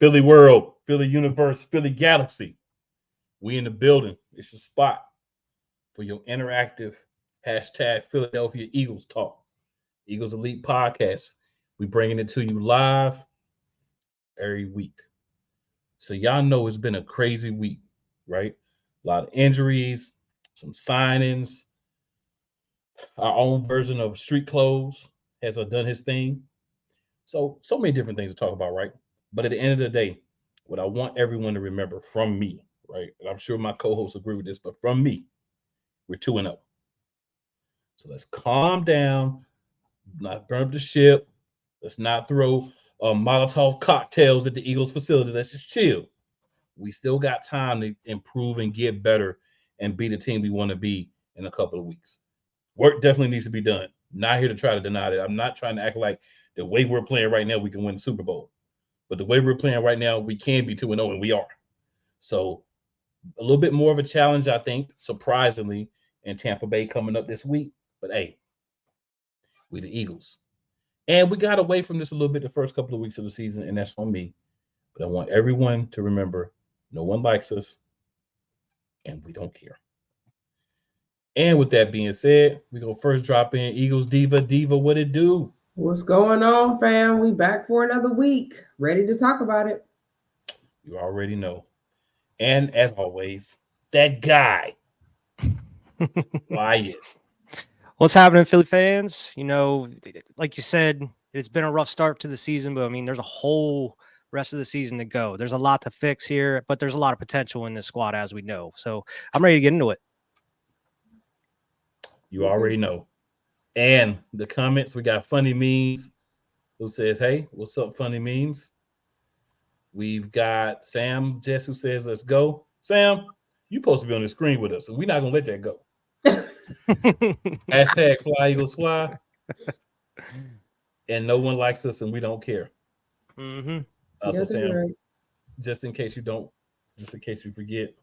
Philly World, Philly Universe, Philly Galaxy. We in the building. It's your spot for your interactive hashtag Philadelphia Eagles talk. Eagles Elite Podcast. We bringing it to you live every week. So y'all know it's been a crazy week, right? A lot of injuries, some signings. Our own version of street clothes has done his thing. So many different things to talk about, right? But at the end of the day, what I want everyone to remember from me, right? And I'm sure my co-hosts agree with this, but from me, we're 2-0. So let's calm down, not burn up the ship. Let's not throw Molotov cocktails at the Eagles facility. Let's just chill. We still got time to improve and get better and be the team we want to be in a couple of weeks. Work definitely needs to be done. Not here to try to deny it. I'm not trying to act like the way we're playing right now, we can win the Super Bowl. But the way we're playing right now, we can be 2-0, and we are. So a little bit more of a challenge, I think, surprisingly, in Tampa Bay coming up this week. But hey, we the Eagles. And we got away from this a little bit the first couple of weeks of the season, and that's on me. But I want everyone to remember no one likes us, and we don't care. And with that being said, we go first drop in Eagles Diva. Diva, what it do? What's going on, fam? We back for another week. Ready to talk about it. You already know. And as always, that guy, Wyatt. What's happening, Philly fans? You know, like you said, it's been a rough start to the season, but I mean, there's a whole rest of the season to go. There's a lot to fix here, but there's a lot of potential in this squad, as we know. So I'm ready to get into it. You already know. And the comments, we got Funny Memes who says, hey, what's up, Funny Memes? We've got Sam Jess who says, let's go. Sam, you're supposed to be on the screen with us, and we're not going to let that go. Hashtag Fly Eagles Fly. And no one likes us, and we don't care. Mm-hmm. Also, Sam, right. just in case you forget,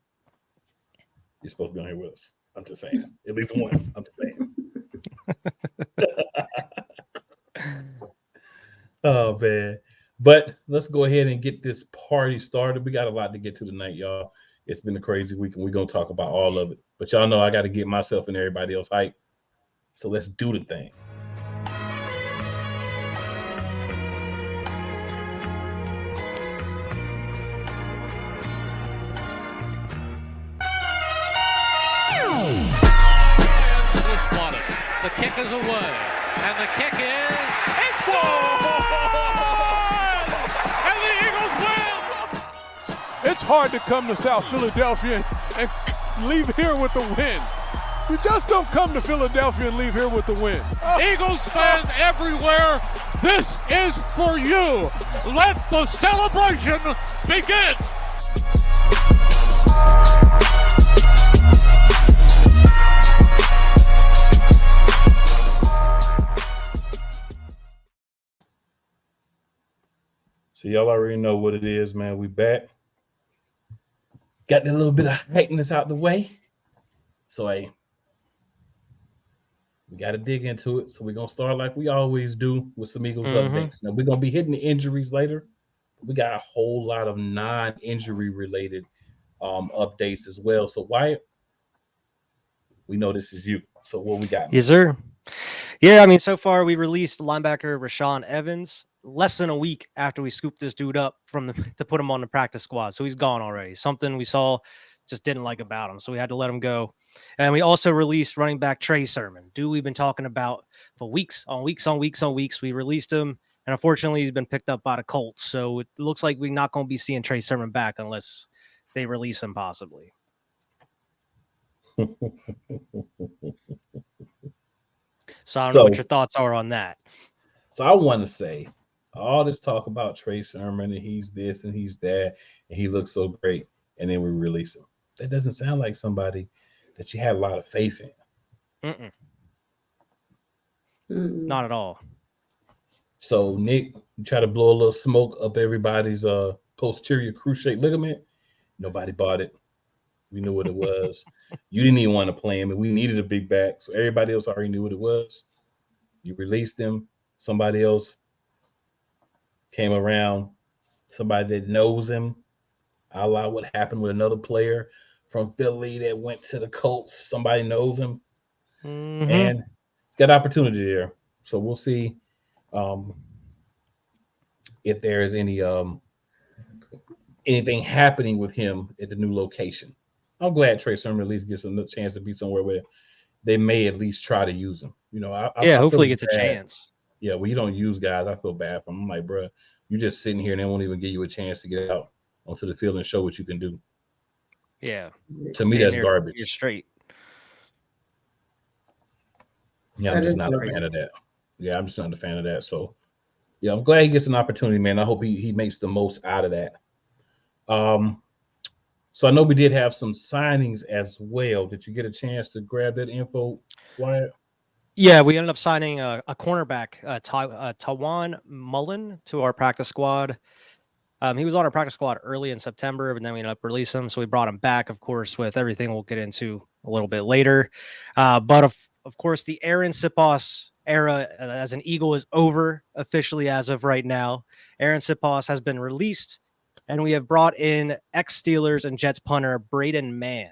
you're supposed to be on here with us. I'm just saying. At least once. I'm just saying. Oh, man. But let's go ahead and get this party started. We got a lot to get to tonight, y'all. It's been a crazy week, and we're going to talk about all of it. But y'all know I got to get myself and everybody else hyped. So let's do the thing. The kick is away, and the kick is it's good! And the Eagles win! It's hard to come to South Philadelphia and leave here with the win. You just don't come to Philadelphia and leave here with the win. Eagles fans everywhere, this is for you. Let the celebration begin. So y'all already know what it is, man. We back. Got that little bit of hypeness out the way. So hey, we got to dig into it. So we're going to start like we always do with some Eagles updates. Now, we're going to be hitting the injuries later. We got a whole lot of non-injury related updates as well. So Wyatt, we know this is you. So what we got? Yes, sir. Yeah, I mean, so far we released linebacker Rashawn Evans less than a week after we scooped this dude up to put him on the practice squad. So he's gone already. Something we saw just didn't like about him. So we had to let him go. And we also released running back Trey Sermon, dude we've been talking about for weeks on weeks on weeks on weeks. We released him, and unfortunately he's been picked up by the Colts. So it looks like we're not going to be seeing Trey Sermon back unless they release him possibly. So I don't know what your thoughts are on that. So I want to say, all this talk about Trey Sermon and he's this and he's that and he looks so great, and then we release him. That doesn't sound like somebody that you had a lot of faith in. Not at all. So Nick, you try to blow a little smoke up everybody's posterior cruciate ligament. Nobody bought it. We knew what it was. You didn't even want to play him, and we needed a big back, so everybody else already knew what it was. You released him. Somebody else came around somebody that knows him, a la what happened with another player from Philly that went to the Colts. Somebody knows him, and he's got opportunity there. So we'll see if there is anything happening with him at the new location. I'm glad Trey Sermon at least gets a chance to be somewhere where they may at least try to use him. You know, I hopefully feel gets a bad. chance. Yeah, when you don't use guys, I feel bad for them. I'm like, bro, you're just sitting here and they won't even give you a chance to get out onto the field and show what you can do. Yeah. To me, that's garbage. You're straight. Yeah, I'm just not a fan of that. Yeah, I'm just not a fan of that. So, yeah, I'm glad he gets an opportunity, man. I hope he makes the most out of that. So I know we did have some signings as well. Did you get a chance to grab that info, Wyatt? Yeah, we ended up signing a cornerback, Tawan Mullen, to our practice squad. He was on our practice squad early in September, but then we ended up releasing him. So we brought him back, of course, with everything we'll get into a little bit later. But of course, the Aaron Sipos era as an Eagle is over officially as of right now. Aaron Sipos has been released, and we have brought in ex-Steelers and Jets punter Braden Mann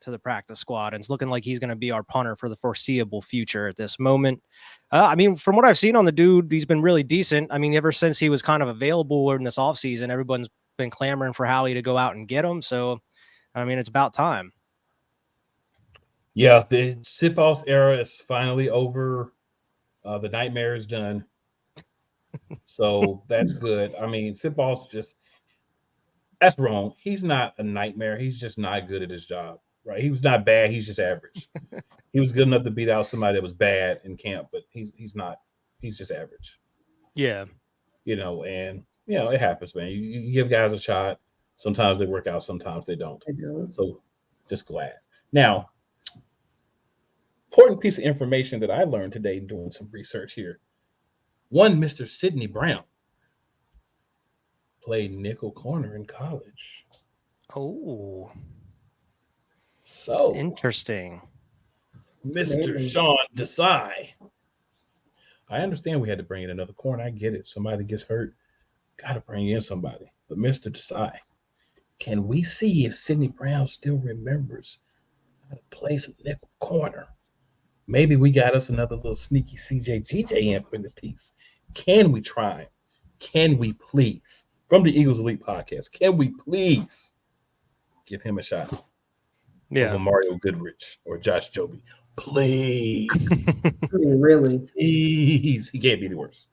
to the practice squad, and it's looking like he's going to be our punter for the foreseeable future at this moment. I mean, from what I've seen on the dude, he's been really decent. I mean, ever since he was kind of available in this offseason, everyone's been clamoring for Howie to go out and get him. So, I mean, it's about time. Yeah, the Sipos era is finally over. The nightmare is done. So that's good. I mean, Sipos that's wrong. He's not a nightmare. He's just not good at his job. Right? He was not bad. He's just average. He was good enough to beat out somebody that was bad in camp, but he's not. He's just average. Yeah. You know, and it happens, man. You give guys a shot. Sometimes they work out. Sometimes they don't. So just glad. Now, important piece of information that I learned today doing some research here. One Mr. Sidney Brown played nickel corner in college. Oh. So interesting. Mr. Sean Desai. I understand we had to bring in another corner. I get it. Somebody gets hurt. Got to bring in somebody. But Mr. Desai, can we see if Sidney Brown still remembers how to play some nickel corner? Maybe we got us another little sneaky CJ imp in the piece. Can we try? Can we please? From the Eagles Elite Podcast, can we please give him a shot? Yeah. Mario Goodrich or Josh Joby. Please. Really? Please. He can't be the worst.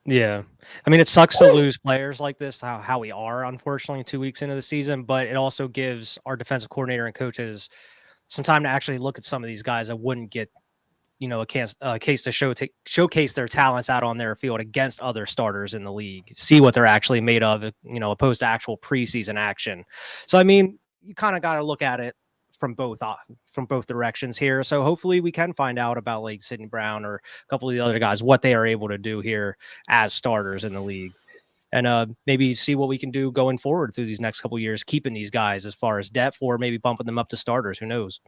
Yeah. I mean, it sucks to lose players like this, how we are, unfortunately, 2 weeks into the season, but it also gives our defensive coordinator and coaches some time to actually look at some of these guys that wouldn't get, a case to showcase their talents out on their field against other starters in the league, see what they're actually made of, opposed to actual preseason action. So, I mean, you kind of got to look at it from both directions here. So hopefully we can find out about like Sidney Brown or a couple of the other guys, what they are able to do here as starters in the league, and maybe see what we can do going forward through these next couple of years, keeping these guys as far as depth or maybe bumping them up to starters. Who knows?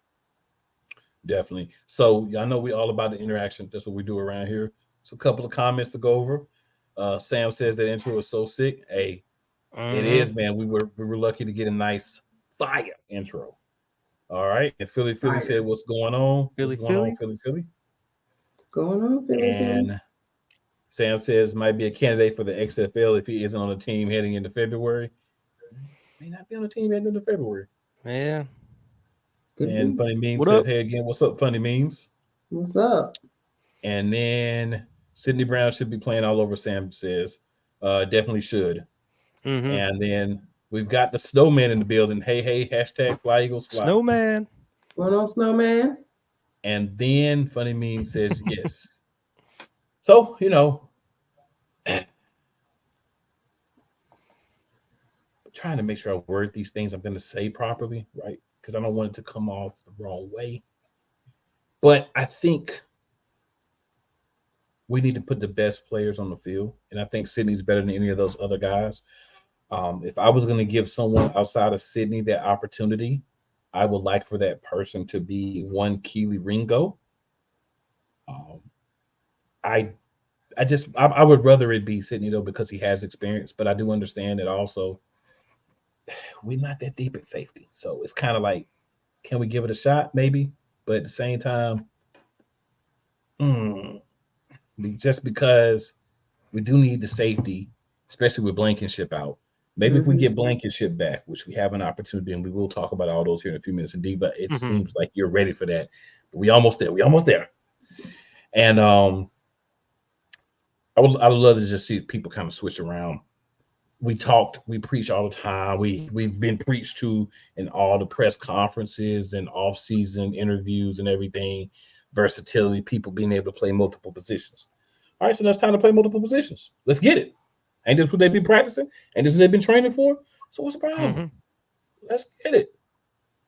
Definitely. So I know we all about the interaction. That's what we do around here. So a couple of comments to go over. Sam says that intro is so sick. Hey, It is, man. We were lucky to get a nice fire intro. All right. And Philly said, what's going on? Philly. What's going on, Philly? And Sam says might be a candidate for the XFL if he isn't on the team heading into February. May not be on the team heading into February. Yeah. And Funny Memes says, hey again, what's up, Funny Memes? What's up? And then Sidney Brown should be playing all over, Sam says. Definitely should. Mm-hmm. And then we've got the snowman in the building. Hey, hashtag Fly Eagles Fly. Snowman. Going on, Snowman? And then Funny Meme says yes. So, trying to make sure I word these things I'm going to say properly, right? Because I don't want it to come off the wrong way. But I think we need to put the best players on the field. And I think Sydney's better than any of those other guys. If I was going to give someone outside of Sydney that opportunity, I would like for that person to be one Keely Ringo. I I would rather it be Sydney though because he has experience, but I do understand that also we're not that deep at safety, so it's kind of like, can we give it a shot? Maybe, but at the same time, mm, just because we do need the safety, especially with Blankenship out. Maybe if we get Blankenship back, which we have an opportunity, and we will talk about all those here in a few minutes, indeed. But it seems like you're ready for that. But we almost there. We almost there. And I'd love to just see people kind of switch around. We preach all the time. We've been preached to in all the press conferences and off-season interviews and everything. Versatility, people being able to play multiple positions. All right, so now it's time to play multiple positions. Let's get it. Ain't this what they've been practicing? Ain't this what they've been training for? So what's the problem? Let's get it.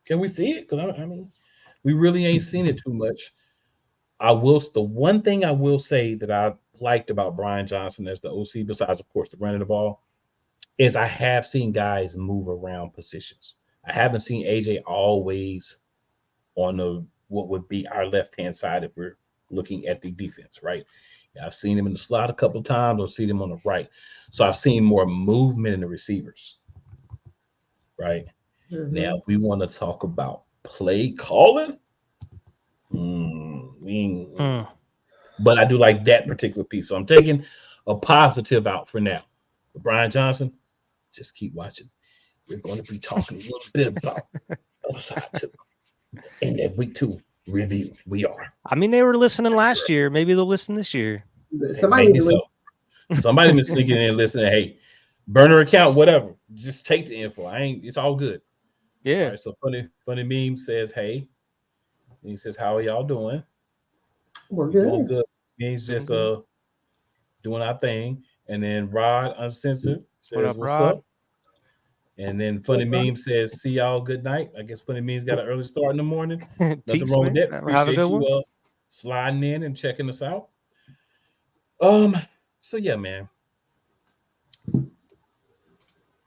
Can we see it? Because I mean, we really ain't seen it too much. The one thing I will say that I liked about Brian Johnson as the OC, besides of course the running the ball, is I have seen guys move around positions. I haven't seen AJ always on the what would be our left-hand side if we're looking at the defense, right? I've seen him in the slot a couple of times. I've seen him on the right. So I've seen more movement in the receivers, right? Now, if we want to talk about play calling, but I do like that particular piece. So I'm taking a positive out for now. But Brian Johnson, just keep watching. We're going to be talking a little bit about the other side too. And that week 2 review, we are. I mean, they were listening last year. Maybe they'll listen this year. Somebody been sneaking in and listening. Hey, burner account, whatever. Just take the info. It's all good. Yeah. All right, so funny meme says, hey. And he says, how are y'all doing? We're good. Doing good. He's just doing our thing. And then Rod Uncensored says, what's up? And then Funny Meme says, see y'all, good night. I guess Funny Meme's got an early start in the morning. Nothing wrong with that. Appreciate you sliding in and checking us out. So yeah, man.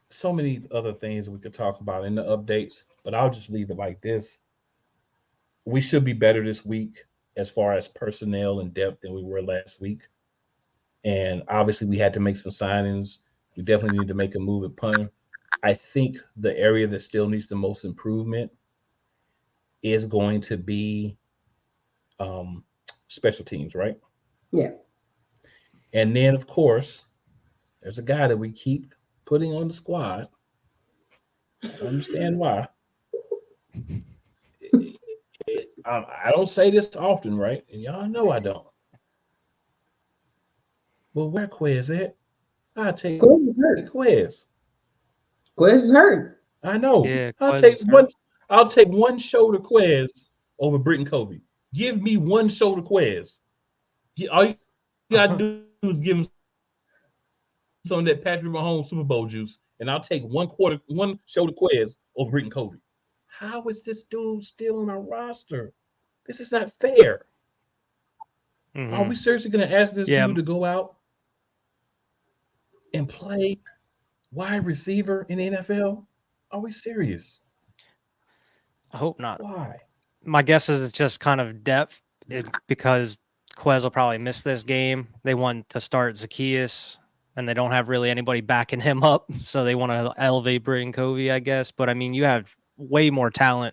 So many other things we could talk about in the updates, but I'll just leave it like this. We should be better this week as far as personnel and depth than we were last week. And obviously we had to make some signings. We definitely need to make a move at punter. I think the area that still needs the most improvement is going to be special teams, right? Yeah. And then, of course, there's a guy that we keep putting on the squad. I don't understand why. I don't say this often, right? And y'all know I don't. Well, where Quez at? I'll take Quez. Quez is hurt. I know. Yeah, I'll take one shoulder Quez over Britton Covey. Give me one shoulder Quez. All you gotta do is give him some of that Patrick Mahomes Super Bowl juice, and I'll take one shoulder Quez over Britton Covey. How is this dude still on our roster? This is not fair. Are we seriously going to ask this dude to go out and play wide receiver in the NFL? Are we serious? I hope not. Why? My guess is it's just kind of depth because Quez will probably miss this game. They want to start Zacchaeus, and they don't have really anybody backing him up, so they want to elevate Britton Covey, I guess. But I mean, you have way more talent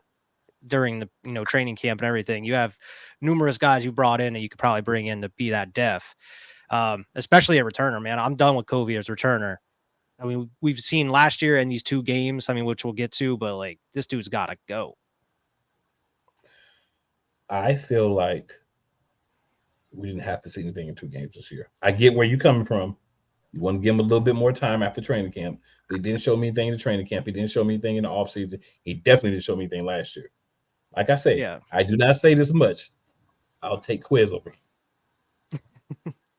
during the training camp and everything. You have numerous guys you brought in that you could probably bring in to be that depth, especially a returner. Man, I'm done with Covey as returner. I mean, we've seen last year in these 2 games, I mean, which we'll get to, but like this dude's got to go. I feel like we didn't have to see anything in 2 games this year. I get where you're coming from. You want to give him a little bit more time after training camp. But he didn't show me anything in the training camp. He didn't show me anything in the offseason. He definitely didn't show me anything last year. Like I said, I do not say this much. I'll take Quez over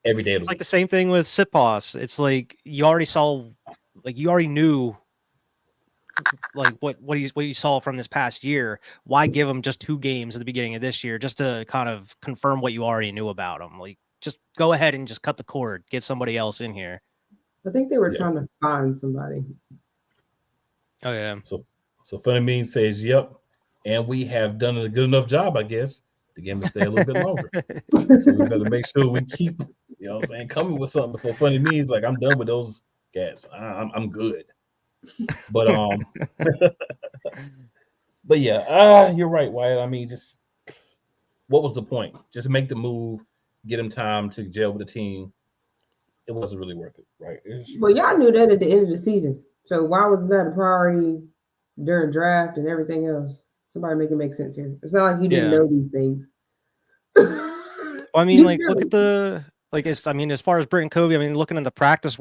every day of the week. It's like the same thing with Sipos. It's like you already knew like what you saw from this past year. Why give him just 2 games at the beginning of this year just to kind of confirm what you already knew about him? Like, just go ahead and just cut the cord, get somebody else in here. I think they were trying to find somebody. Oh yeah. So Funny Bean says, "Yep," and we have done a good enough job, I guess. the game to stay a little bit longer. So we better make sure we keep, you know what I'm saying, coming with something before funny means like I'm done with those cats. I'm good. But but yeah, you're right, Wyatt. I mean, just what was the point? Just make the move, get him time to gel with the team. It wasn't really worth it, right? Well, y'all knew that at the end of the season. So why was that a priority during draft and everything else? Somebody make it make sense here. It's not like you didn't know these things. Well, I mean, like, look at the as far as Britton Covey, I mean, looking at the practice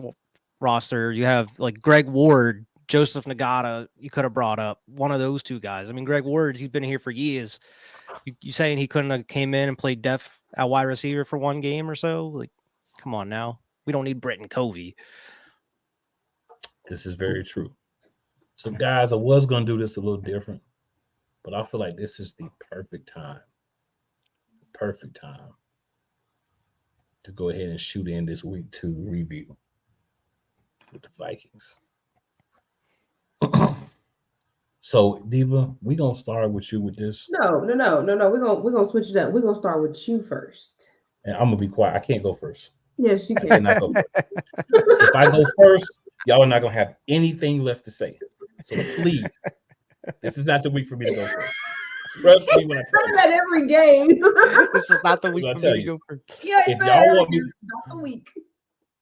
roster, you have like Greg Ward, Joseph Nagata. You could have brought up one of those two guys. I mean, Greg Ward, he's been here for years. You saying he couldn't have came in and played depth at wide receiver for one game or so? Like, come on now. We don't need Britton Covey. This is very true. So, guys, I was going to do this a little different, but I feel like this is the perfect time to go ahead and shoot in this week 2 review with the Vikings. So, Diva, we gonna start with you with this. No. We're gonna switch it up. We're gonna start with you first. And I'm gonna be quiet. I can't go first. Yes, you I can. cannot go first. If I go first, y'all are not gonna have anything left to say. So please, this is not the week for me to go first. Trust me when I tell you. That every game. This is not the week for me to go first. Yeah, If y'all want me, not the week.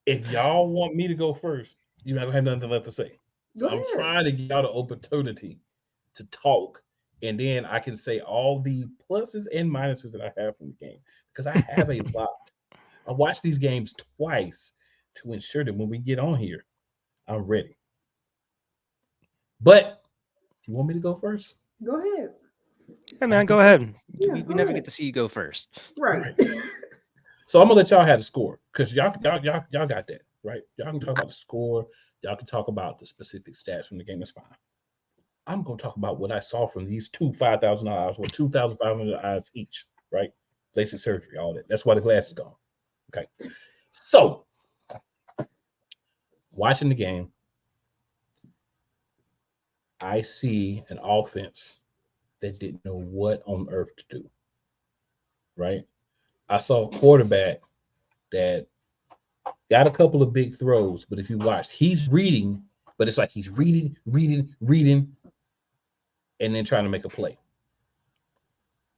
if y'all want me to go first, you're not gonna have nothing left to say. So I'm trying to give y'all the opportunity to talk, and then I can say all the pluses and minuses that I have from the game because I have a lot. I watch these games twice to ensure that when we get on here, I'm ready. But if you want me to go first, go ahead. Hey man, go ahead. Yeah, we never get to see you go first. Right. So I'm gonna let y'all have the score because y'all got that, right? Y'all can talk about the score. Y'all can talk about the specific stats from the game. That's fine. I'm gonna talk about what I saw from these two $5,000 eyes or 2,500 eyes each, right? LASIK surgery, all that. That's why the glass is gone. Okay. So watching the game, I see an offense that didn't know what on earth to do, right? I saw a quarterback that got a couple of big throws, but if you watch, he's reading, but it's like he's reading, and then trying to make a play.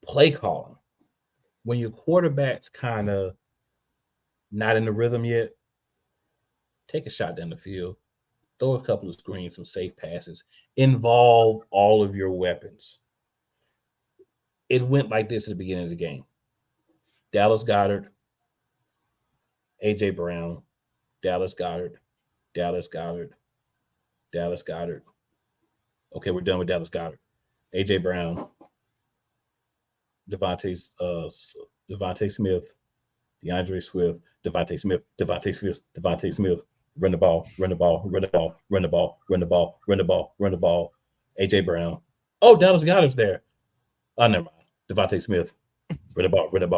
Play calling. When your quarterback's kind of not in the rhythm yet, take a shot down the field, throw a couple of screens, some safe passes, involve all of your weapons. It went like this at the beginning of the game. Dallas Goedert, A.J. Brown, Dallas Goedert. Okay, we're done with Dallas Goedert. A.J. Brown, Devontae Smith, DeAndre Swift, Devontae Smith, run the ball. A.J. Brown. Oh, Dallas Goedert's there. Oh, never mind. Devontae Smith, run the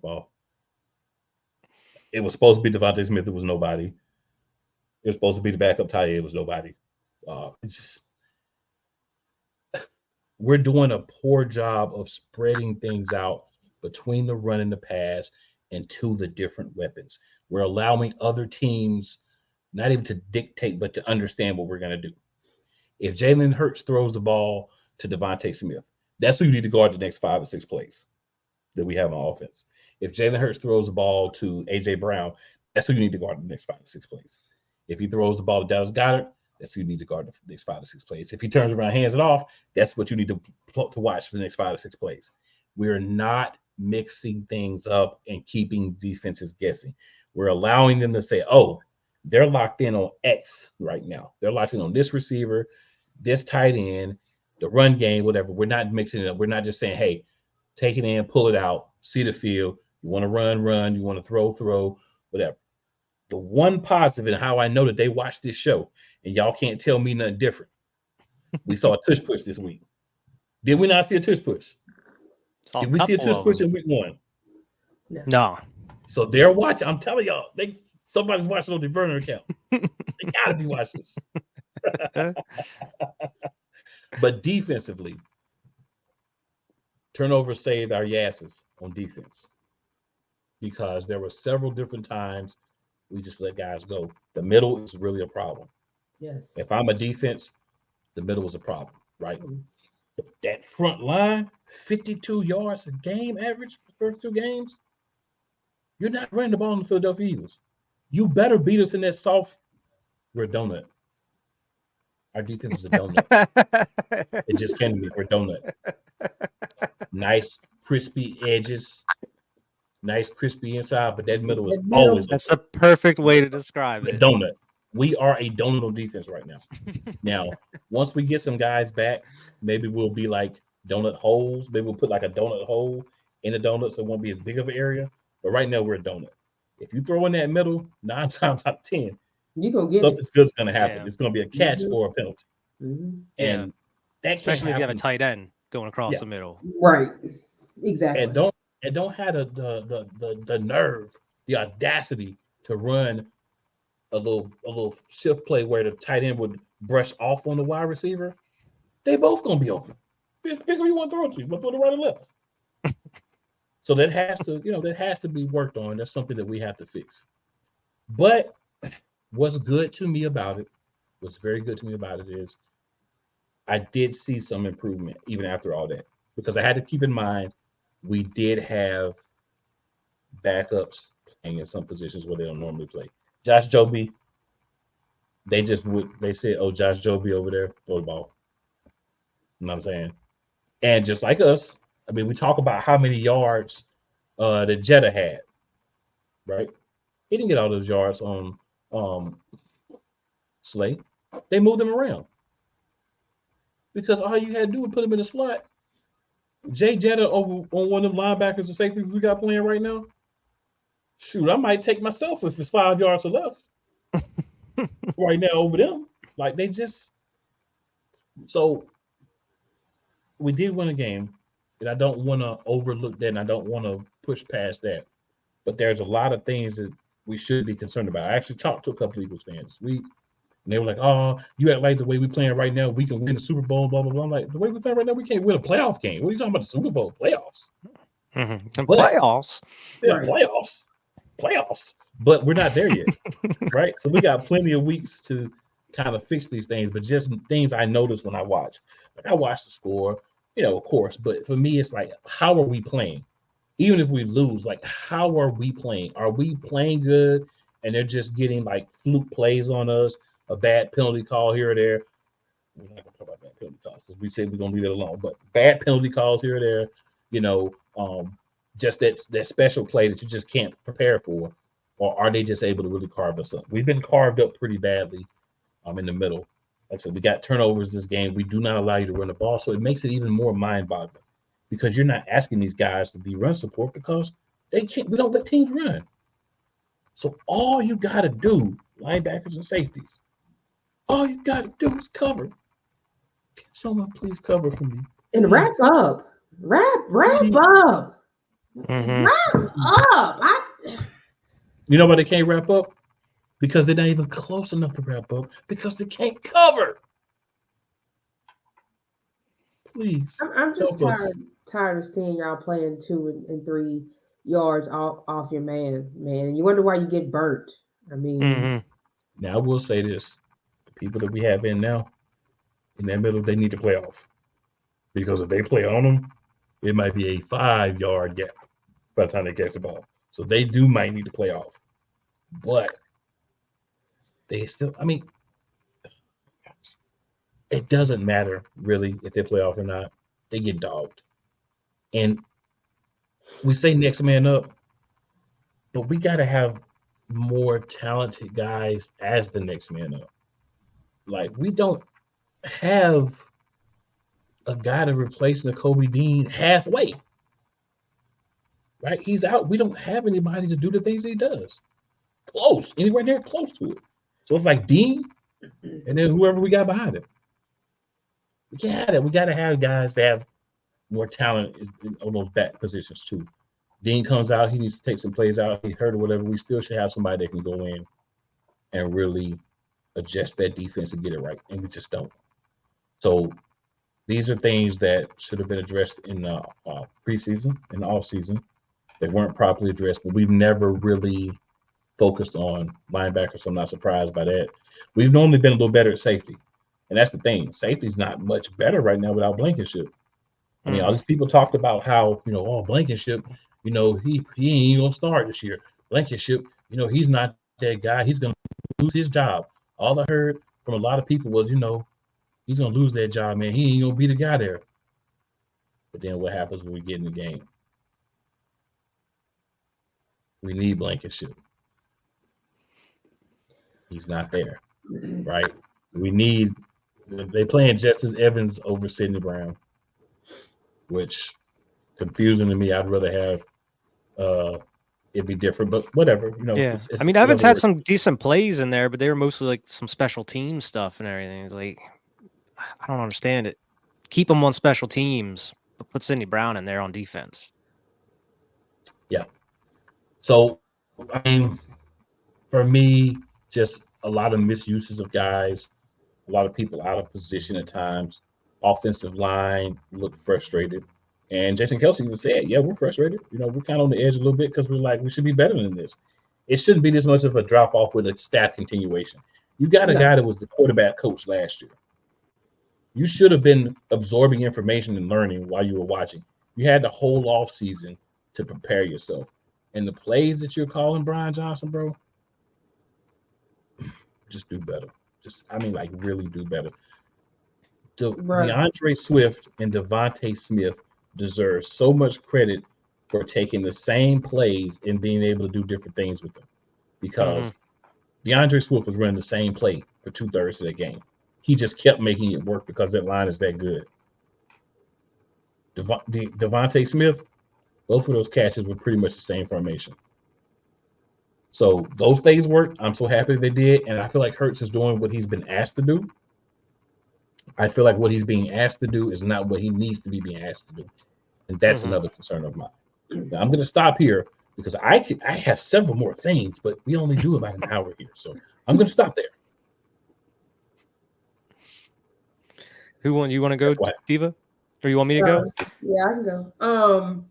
ball. It was supposed to be Devontae Smith. It was nobody. It was supposed to be the backup tight end. It was nobody. It's just we're doing a poor job of spreading things out between the run and the pass and to the different weapons. We're allowing other teams not even to dictate, but to understand what we're going to do. If Jalen Hurts throws the ball to Devontae Smith, that's who you need to guard the next 5 or 6 plays that we have on offense. If Jalen Hurts throws the ball to A.J. Brown, that's who you need to guard the next 5 or 6 plays. If he throws the ball to Dallas Goedert, that's who you need to guard the next 5 or 6 plays. If he turns around, hands it off, that's what you need to watch for the next 5 or 6 plays. We're not mixing things up and keeping defenses guessing. We're allowing them to say, oh, they're locked in on X right now. They're locked in on this receiver, this tight end, the run game, whatever. We're not mixing it up. We're not just saying, hey, take it in, pull it out, see the field. You want to run, you want to throw, whatever. The one positive and how I know that they watch this show, and y'all can't tell me nothing different. We saw a tush push this week. Did we not see a tush push? Did we see a tush push in week 1? No. So they're watching. I'm telling y'all, somebody's watching on the burner account. They gotta be watching this. But defensively, Turnovers saved our asses on defense because there were several different times we just let guys go. The middle is really a problem. Yes. If I'm a defense, the middle is a problem, right? Yes. That front line, 52 yards a game average for the first 2 games. You're not running the ball in the Philadelphia Eagles. You better beat us in that soft. We're a donut. Our defense is a donut. It just came to me. We're a donut. Nice, crispy edges. Nice, crispy inside, but that middle is That middle- always That's a perfect way to describe a it. donut. We are a donut on defense right now. Now, once we get some guys back, maybe we'll be like donut holes. Maybe we'll put like a donut hole in the donut so it won't be as big of an area. But right now, we're a donut. If you throw in that middle, 9 times out of 10, You gonna get something's good's going to happen. Yeah. It's going to be a catch Mhm. or a penalty. Mhm. And that Especially if can't you have a happen. tight end going across Yeah. the middle. Right. Exactly. And don't have the nerve, the audacity to run a little shift play where the tight end would brush off on the wide receiver. They both gonna be open. Pick who you want to throw it to. You want to throw the right or left. So that has to be worked on. That's something that we have to fix. But what's good to me about it, what's very good to me about it is I did see some improvement even after all that. Because I had to keep in mind we did have backups playing in some positions where they don't normally play. Josh Joby, they said, oh, Josh Joby over there, throw the ball. You know what I'm saying? And just like us, I mean, we talk about how many yards the Jetta had, right? He didn't get all those yards on Slay. They moved him around. Because all you had to do was put him in a slot. Jay Jetta over on one of them linebackers or safeties we got playing right now. Shoot, I might take myself if it's 5 yards or left. Right now over them. Like they just so we did win a game, and I don't want to overlook that, and I don't want to push past that. But there's a lot of things that we should be concerned about. I actually talked to a couple of Eagles fans this week, and they were like, "Oh, you act like the way we playing right now, we can win the Super Bowl." Blah blah blah. I'm like, the way we playing right now, we can't win a playoff game. What are you talking about? The Super Bowl playoffs? Mm-hmm. But- Playoffs. Yeah, Right. playoffs. But we're not there yet, right? So we got plenty of weeks to kind of fix these things. But just things I noticed when I watch. Like I watch the score, of course. But for me, it's like, how are we playing? Even if we lose, like, how are we playing? Are we playing good? And they're just getting like fluke plays on us, a bad penalty call here or there. We're not gonna talk about bad penalty calls because we said we're gonna leave it alone. But bad penalty calls here or there, just that special play that you just can't prepare for, or are they just able to really carve us up? We've been carved up pretty badly in the middle. Like I said, we got turnovers this game. We do not allow you to run the ball, so it makes it even more mind-boggling because you're not asking these guys to be run support because they can't. We don't let teams run. So all you got to do, linebackers and safeties, all you got to do is cover. Can someone please cover for me? And wrap up. Wrap Please. up. Mm-hmm. Wrap up. You know why they can't wrap up? Because they're not even close enough to wrap up because they can't cover. Please. I'm just help us. tired of seeing y'all playing 2 and 3 yards off your man. And you wonder why you get burnt. I mean, Mm-hmm. Now, I will say this. The people that we have in now, in that middle, they need to play off. Because if they play on them, it might be a 5-yard gap by the time they catch the ball. So they might need to play off. But they still, I mean, it doesn't matter really if they play off or not. They get dogged. And we say next man up, but we got to have more talented guys as the next man up. Like, we don't have a guy to replace Nakobe Dean halfway. Right? He's out. We don't have anybody to do the things he does. Close. Anywhere near close to it. So it's like Dean and then whoever we got behind him. We can't have that. We got to have guys that have more talent on those back positions too. Dean comes out. He needs to take some plays out. He hurt or whatever. We still should have somebody that can go in and really adjust that defense and get it right. And we just don't. So These are things that should have been addressed in the preseason and off season. They weren't properly addressed, but we've never really focused on linebackers, so I'm not surprised by that. We've normally been a little better at safety, and that's the thing. Safety's not much better right now without Blankenship. I mean, all these people talked about how, Blankenship, he ain't gonna start this year. Blankenship, he's not that guy. He's gonna lose his job. All I heard from a lot of people was, he's gonna lose that job, man. He ain't gonna be the guy there. But then what happens when we get in the game? We need Blankenship. He's not there, right? They playing Justice Evans over Sidney Brown, which confusing to me. I'd rather have it be different, but whatever. Yeah, I mean, Evans had some decent plays in there, but they were mostly like some special team stuff and everything. It's like, I don't understand it. Keep him on special teams, but put Sidney Brown in there on defense. Yeah. So, I mean, for me, just a lot of misuses of guys, a lot of people out of position at times. Offensive line looked frustrated. And Jason Kelce even said, yeah, we're frustrated. We're kind of on the edge a little bit because we're like, we should be better than this. It shouldn't be this much of a drop off with a staff continuation. You've got a guy that was the quarterback coach last year. You should have been absorbing information and learning while you were watching. You had the whole off season to prepare yourself. And the plays that you're calling Brian Johnson, bro, just do better. Really do better. DeAndre Swift and Devontae Smith deserve so much credit for taking the same plays and being able to do different things with them. Because DeAndre Swift was running the same play for 2/3 of the game. He just kept making it work because that line is that good. Devontae Smith, both of those catches were pretty much the same formation. So those things worked. I'm so happy they did. And I feel like Hurts is doing what he's been asked to do. I feel like what he's being asked to do is not what he needs to be being asked to do. And that's another concern of mine. Now, I'm going to stop here because I have several more things, but we only do about an hour here. So I'm going to stop there. You want to go, Diva? Or you want me to go? Yeah, I can go.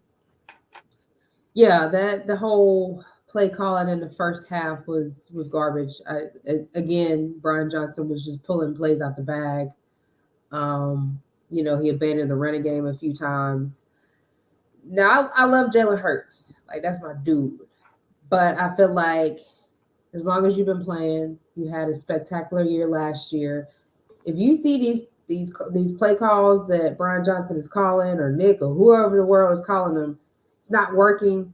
Yeah, the whole play calling in the first half was garbage. Again, Brian Johnson was just pulling plays out the bag. He abandoned the running game a few times. Now, I love Jalen Hurts. Like, that's my dude. But I feel like as long as you've been playing, you had a spectacular year last year. If you see these play calls that Brian Johnson is calling, or Nick, or whoever in the world is calling them, it's not working.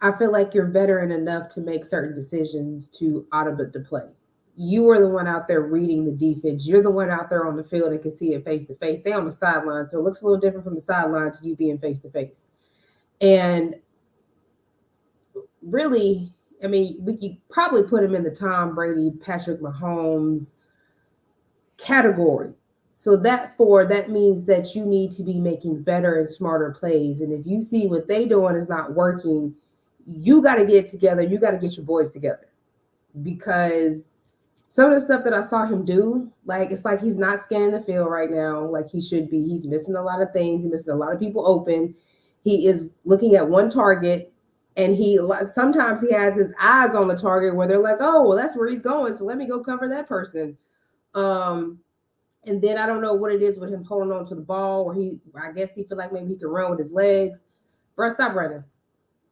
I feel like you're veteran enough to make certain decisions to audit the play. You are the one out there reading the defense. You're the one out there on the field and can see it face to face. They on the sideline, so it looks a little different from the sideline to you being face to face. And really, I mean, we could probably put him in the Tom Brady, Patrick Mahomes category. So that means that you need to be making better and smarter plays. And if you see what they doing is not working, you got to get it together. You got to get your boys together, because some of the stuff that I saw him do, like, it's like he's not scanning the field right now like he should be. He's missing a lot of things. He's missing a lot of people open. He is looking at one target, and sometimes he has his eyes on the target where they're like, oh, well, that's where he's going, so let me go cover that person. And then I don't know what it is with him holding on to the ball, or I guess he feel like maybe he can run with his legs. Bruh, stop running.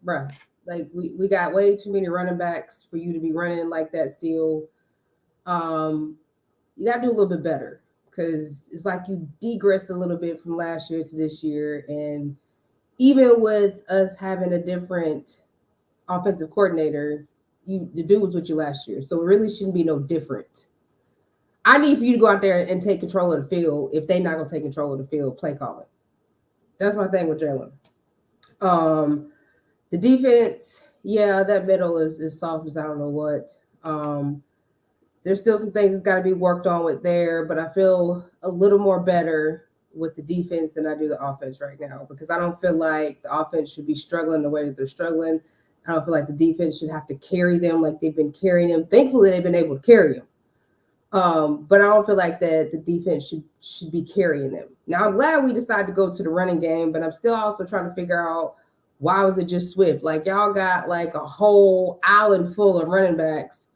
Bruh. Like, we got way too many running backs for you to be running like that still. You got to do a little bit better, because it's like you degressed a little bit from last year to this year. And even with us having a different offensive coordinator, the dude was with you last year. So it really shouldn't be no different. I need for you to go out there and take control of the field. If they're not going to take control of the field, play calling. That's my thing with Jalen. The defense, yeah, that middle is soft as I don't know what. There's still some things that's got to be worked on with there, but I feel a little more better with the defense than I do the offense right now, because I don't feel like the offense should be struggling the way that they're struggling. I don't feel like the defense should have to carry them like they've been carrying them. Thankfully, they've been able to carry them. But I don't feel like that the defense should be carrying them. Now I'm glad we decided to go to the running game, but I'm still also trying to figure out why was it just Swift? Like y'all got like a whole island full of running backs.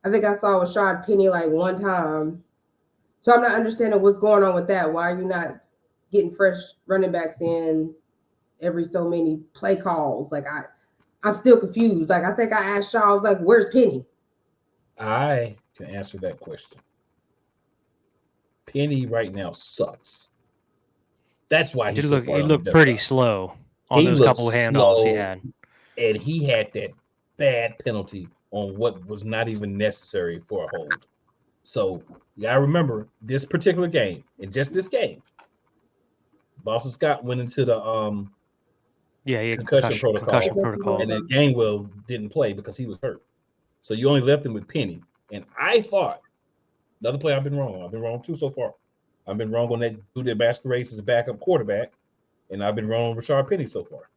I think I saw Rashad Penny like one time. So I'm not understanding what's going on with that. Why are you not getting fresh running backs in every so many play calls? Like I'm still confused. Like I think I asked y'all, I was like, where's Penny? I can answer that question. Penny right now sucks. That's why He he's so far on the looked depth pretty chart. slow on He those looked couple of handoffs he slow, had. and he had that bad penalty on what was not even necessary for a hold. So you gotta remember this particular game, and just this game, Boston Scott went into the He had concussion protocol, and then Gainwell didn't play because he was hurt. So you only left him with Penny. And I thought, another play I've been wrong. I've been wrong too so far. I've been wrong on that dude that masquerades as a backup quarterback, and I've been wrong on Rashard Penny so far.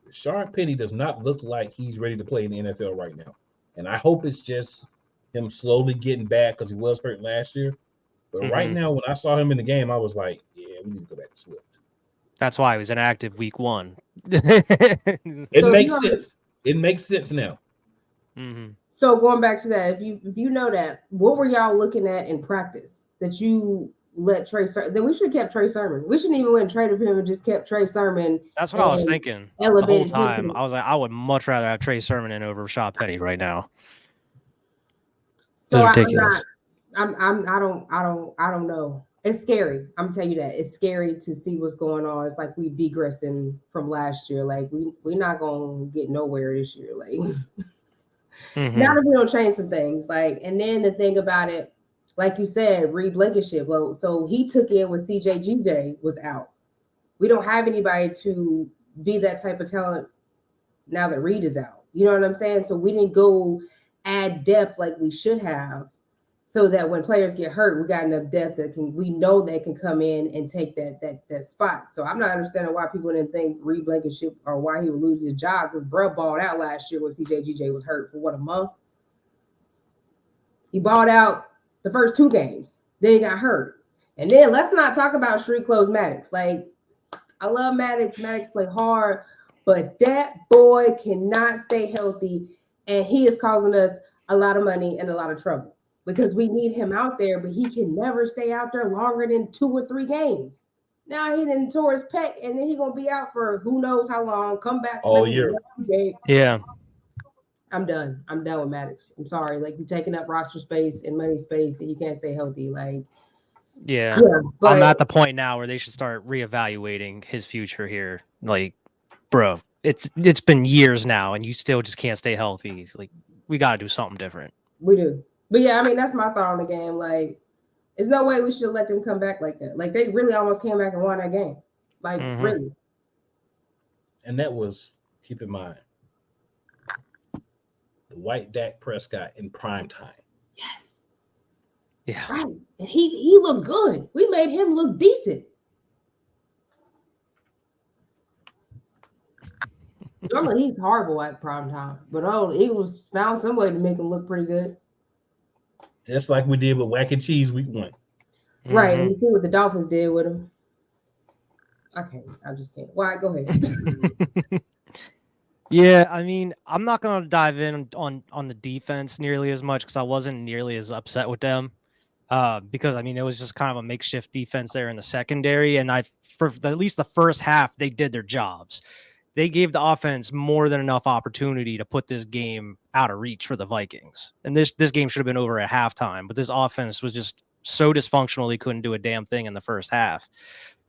Rashard Penny does not look like he's ready to play in the NFL right now. And I hope it's just him slowly getting back because he was hurt last year. But right now, when I saw him in the game, I was like, yeah, we need to go back to Swift. That's why he was inactive week 1. It makes sense. It makes sense now. Mm-hmm. So going back to that, if you know that, what were y'all looking at in practice that you let Trey Sermon? Then we should have kept Trey Sermon. We shouldn't even went and traded him and just kept Trey Sermon. That's what I was thinking the whole time. I was like, I would much rather have Trey Sermon in over Rashad Penny right now. So it's ridiculous. I don't know. It's scary. I'm telling you that it's scary to see what's going on. It's like we degressing from last year. Like we're not gonna get nowhere this year. Like not if we don't change some things. Like, and then the thing about it, like you said, Reed Blankenship. So he took it when CJGJ was out. We don't have anybody to be that type of talent now that Reed is out. You know what I'm saying? So we didn't go add depth like we should have, so that when players get hurt, we got enough depth that we know they can come in and take that spot. So I'm not understanding why people didn't think Reed Blankenship or why he would lose his job, because bruh balled out last year when CJGJ was hurt for a month. He balled out the first 2 games. Then he got hurt. And then let's not talk about street clothes Maddox. Like, I love Maddox. Maddox play hard, but that boy cannot stay healthy, and he is causing us a lot of money and a lot of trouble because we need him out there, but he can never stay out there longer than 2 or 3 games. Now he didn't tore his pec, and then he's gonna be out for who knows how long. Come back all year. Yeah. I'm done. I'm done with Maddox. I'm sorry. Like, you're taking up roster space and money space, and you can't stay healthy. Like, yeah, but I'm at the point now where they should start reevaluating his future here. Like, bro, it's been years now, and you still just can't stay healthy. It's like, we got to do something different. We do. But yeah, I mean, that's my thought on the game. Like, there's no way we should let them come back like that. Like, they really almost came back and won that game. Like, really. And that was, keep in mind, the white Dak Prescott in prime time. Yes. Yeah. Right. And he looked good. We made him look decent. Normally he's horrible at prime time, but Eagles found some way to make him look pretty good. Just like we did with Wack and Cheese week 1. Right. And you see what the Dolphins did with him. I just can't. Why? Go ahead. Yeah, I mean, I'm not going to dive in on the defense nearly as much because I wasn't nearly as upset with them. Because, I mean, it was just kind of a makeshift defense there in the secondary. And for at least the first half, they did their jobs. They gave the offense more than enough opportunity to put this game out of reach for the Vikings. And this game should have been over at halftime. But this offense was just so dysfunctional they couldn't do a damn thing in the first half.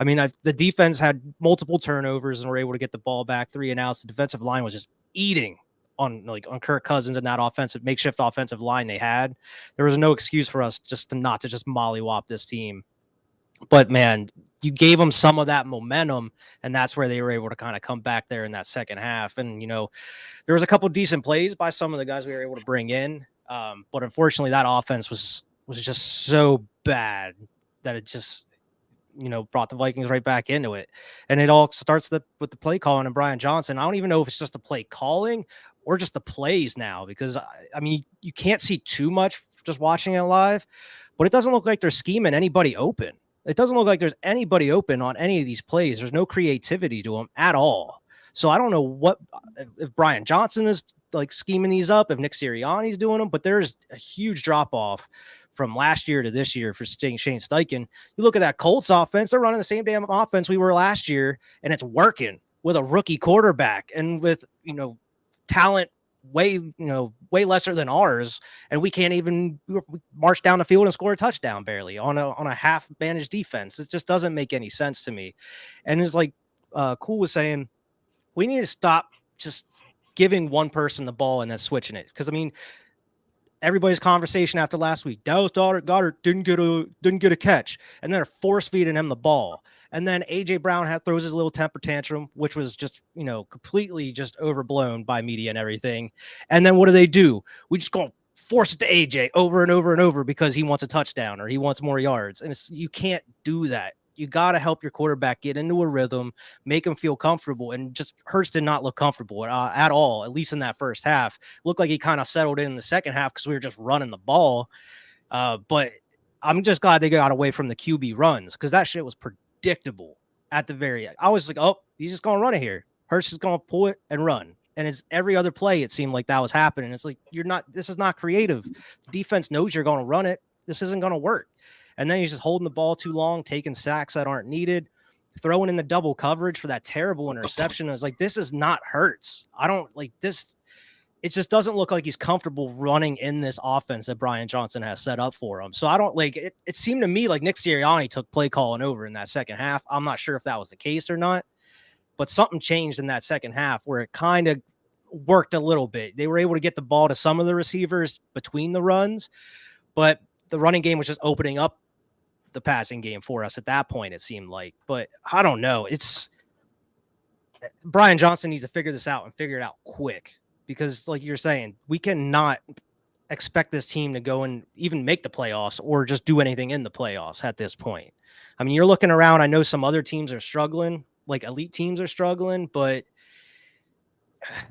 I mean, the defense had multiple turnovers and were able to get the ball back 3 and outs. The defensive line was just eating on Kirk Cousins and that makeshift offensive line they had. There was no excuse for us not to just mollywop this team. But man, you gave them some of that momentum, and that's where they were able to kind of come back there in that second half. And there was a couple decent plays by some of the guys we were able to bring in, but unfortunately, that offense was just so bad that it just brought the Vikings right back into it. And it all starts with the play calling and Brian Johnson. I don't even know if it's just the play calling or just the plays now, because I mean, you can't see too much just watching it live, but it doesn't look like they're scheming anybody open. It doesn't look like there's anybody open on any of these plays. There's no creativity to them at all. So I don't know if Brian Johnson is like scheming these up, if Nick Sirianni's doing them, but there's a huge drop off from last year to this year for Shane Steichen. You look at that Colts offense, they're running the same damn offense we were last year, and it's working with a rookie quarterback and with, talent way lesser than ours, and we can't even march down the field and score a touchdown barely on a half managed defense. It just doesn't make any sense to me. And it's like Cool was saying, we need to stop just giving one person the ball and then switching it. Because I mean, everybody's conversation after last week, Dallas Goedert didn't get a catch, and they're force feeding him the ball. And then AJ Brown throws his little temper tantrum, which was just, completely just overblown by media and everything. And then what do? We just go force it to AJ over and over and over because he wants a touchdown or he wants more yards. And you can't do that. You got to help your quarterback get into a rhythm, make him feel comfortable. And just Hurts did not look comfortable at all, at least in that first half. Looked like he kind of settled in the second half because we were just running the ball. But I'm just glad they got away from the QB runs because that shit was predictable at the very end. I was like, oh, he's just going to run it here. Hurts is going to pull it and run. And it's every other play, it seemed like that was happening. It's like, this is not creative. The defense knows you're going to run it. This isn't going to work. And then he's just holding the ball too long, taking sacks that aren't needed, throwing in the double coverage for that terrible interception. I was like, this is not Hurts. I don't like this. It just doesn't look like he's comfortable running in this offense that Brian Johnson has set up for him. So I don't like it. It seemed to me like Nick Sirianni took play calling over in that second half. I'm not sure if that was the case or not, but something changed in that second half where it kind of worked a little bit. They were able to get the ball to some of the receivers between the runs, but the running game was just opening up the passing game for us at that point, it seemed like. But I don't know. It's Brian Johnson needs to figure this out and figure it out quick because, like you're saying, we cannot expect this team to go and even make the playoffs or just do anything in the playoffs at this point. I mean, you're looking around. I know some other teams are struggling, like elite teams are struggling, but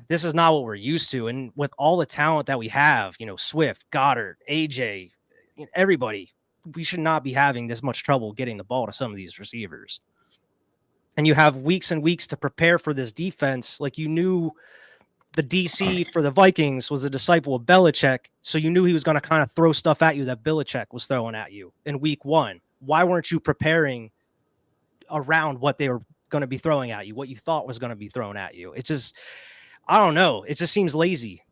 this is not what we're used to. And with all the talent that we have, Swift, Goddard, AJ, everybody, we should not be having this much trouble getting the ball to some of these receivers. And you have weeks and weeks to prepare for this defense. Like you knew the DC for the Vikings was a disciple of Belichick. So you knew he was going to kind of throw stuff at you that Belichick was throwing at you in week one. Why weren't you preparing around what they were going to be throwing at you, what you thought was going to be thrown at you? It just, I don't know. It just seems lazy.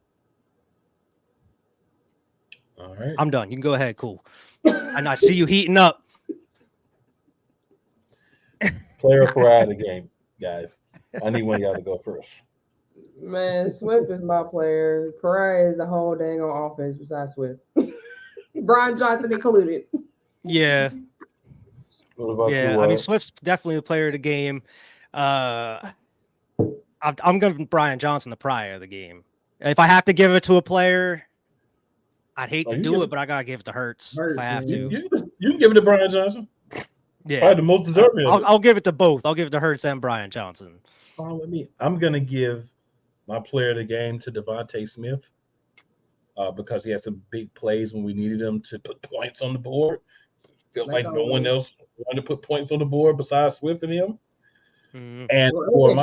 All right. I'm done. You can go ahead. Cool. And I see you heating up. Player Pariah of the game, guys. I need one of y'all to go first. Man, Swift is my player. Pariah is the whole dang on offense besides Swift. Brian Johnson included. Yeah. Yeah, I mean, Swift's definitely the player of the game. I'm giving Brian Johnson the Pariah of the game. If I have to give it to a player, I'd hate to do it, but I gotta give it to Hurts if I have to. You can give it to Brian Johnson. Yeah, probably the most deserving. I'll give it to both. I'll give it to Hurts and Brian Johnson. Fine with me. I'm gonna give my player of the game to Devontae Smith because he had some big plays when we needed him to put points on the board. Felt like no one else wanted to put points on the board besides Swift and him. Mm-hmm. And for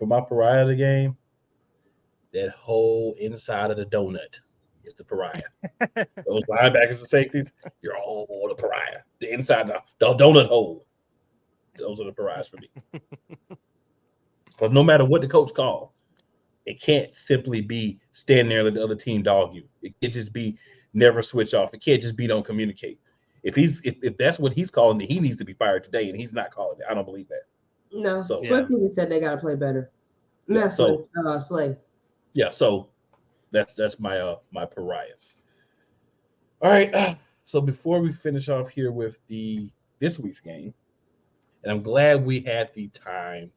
my Pariah of the game, that whole inside of the donut is the Pariah. Those linebackers and safeties, you're all the Pariah. The inside, the donut hole. Those are the Pariahs for me. Because no matter what the coach calls, it can't simply be stand there and let the other team dog you. It can't just be never switch off. It can't just be don't communicate. If that's what he's calling it, he needs to be fired today, and he's not calling it. I don't believe that. No, Swift even said they got to play better. Slay. Yeah, so that's my my Pariahs. All right, so before we finish off here with this week's game, and I'm glad we had the time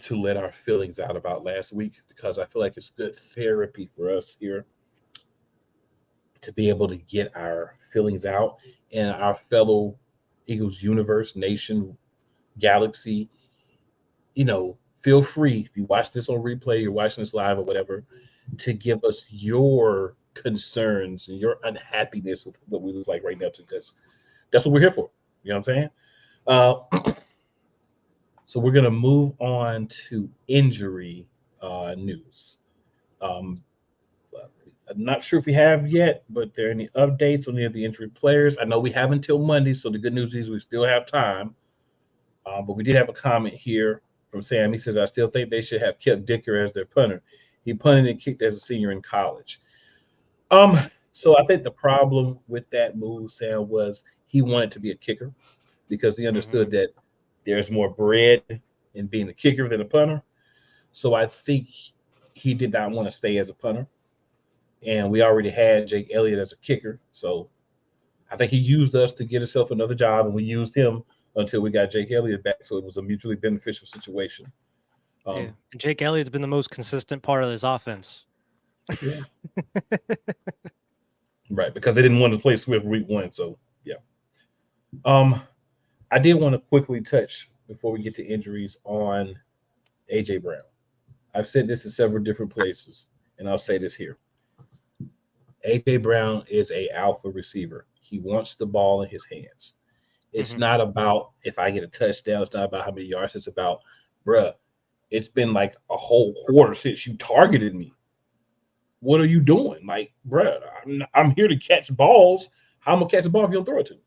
to let our feelings out about last week because I feel like it's good therapy for us here to be able to get our feelings out and our fellow Eagles universe, nation, galaxy, feel free if you watch this on replay, you're watching this live or whatever, to give us your concerns and your unhappiness with what we look like right now, too, because that's what we're here for. You know what I'm saying? So we're gonna move on to injury news. Um, I'm not sure if we have yet, but there are any updates on any of the injury players? I know we have until Monday, so the good news is we still have time. But we did have a comment here from Sam. He says, I still think they should have kept Dicker as their punter. He punted and kicked as a senior in college. So I think the problem with that move, Sam, was he wanted to be a kicker because he understood that there's more bread in being a kicker than a punter. So I think he did not want to stay as a punter. And we already had Jake Elliott as a kicker. So I think he used us to get himself another job, and we used him until we got Jake Elliott back. So it was a mutually beneficial situation. Yeah. And Jake Elliott's been the most consistent part of this offense. Yeah. Right, because they didn't want to play Swift week 1. So, yeah. I did want to quickly touch, before we get to injuries, on A.J. Brown. I've said this in several different places, and I'll say this here. A.J. Brown is a alpha receiver. He wants the ball in his hands. It's not about if I get a touchdown. It's not about how many yards. It's about, bruh, it's been like a whole quarter since you targeted me. What are you doing? Like, bruh, I'm here to catch balls. How am I going to catch the ball if you don't throw it to me?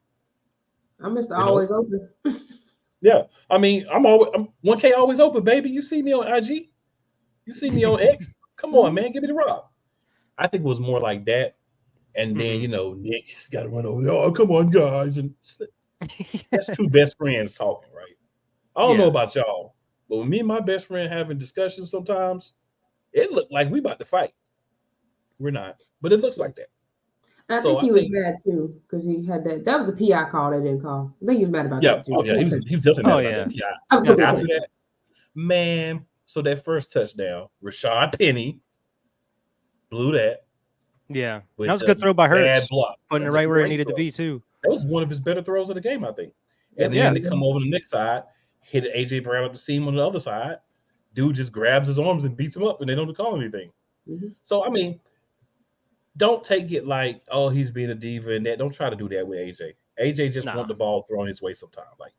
I'm Mr. Always Open. Yeah. I mean, I'm 1K always open, baby. You see me on IG. You see me on X. Come on, man. Give me the rock. I think it was more like that. And then, Nick's got to run over. Oh, come on, guys. And that's two best friends talking, right? I don't know about y'all, but when me and my best friend having discussions sometimes, it looked like we about to fight. We're not, but it looks like that. And I think he was mad too because he had that. That was a PI call they didn't call. I think he was mad about that too. Oh yeah, he was definitely mad about that PI. After that, man. So that first touchdown, Rashad Penny blew that. Yeah, that was a good throw by Hurts. Putting it right where it needed to be too. That was one of his better throws of the game, I think. And then they come over the next side, hit A.J. Brown at the seam on the other side. Dude just grabs his arms and beats him up, and they don't call anything. So I mean, don't take it like, oh, he's being a diva and that. Don't try to do that with AJ. AJ just want the ball thrown his way sometimes. Like,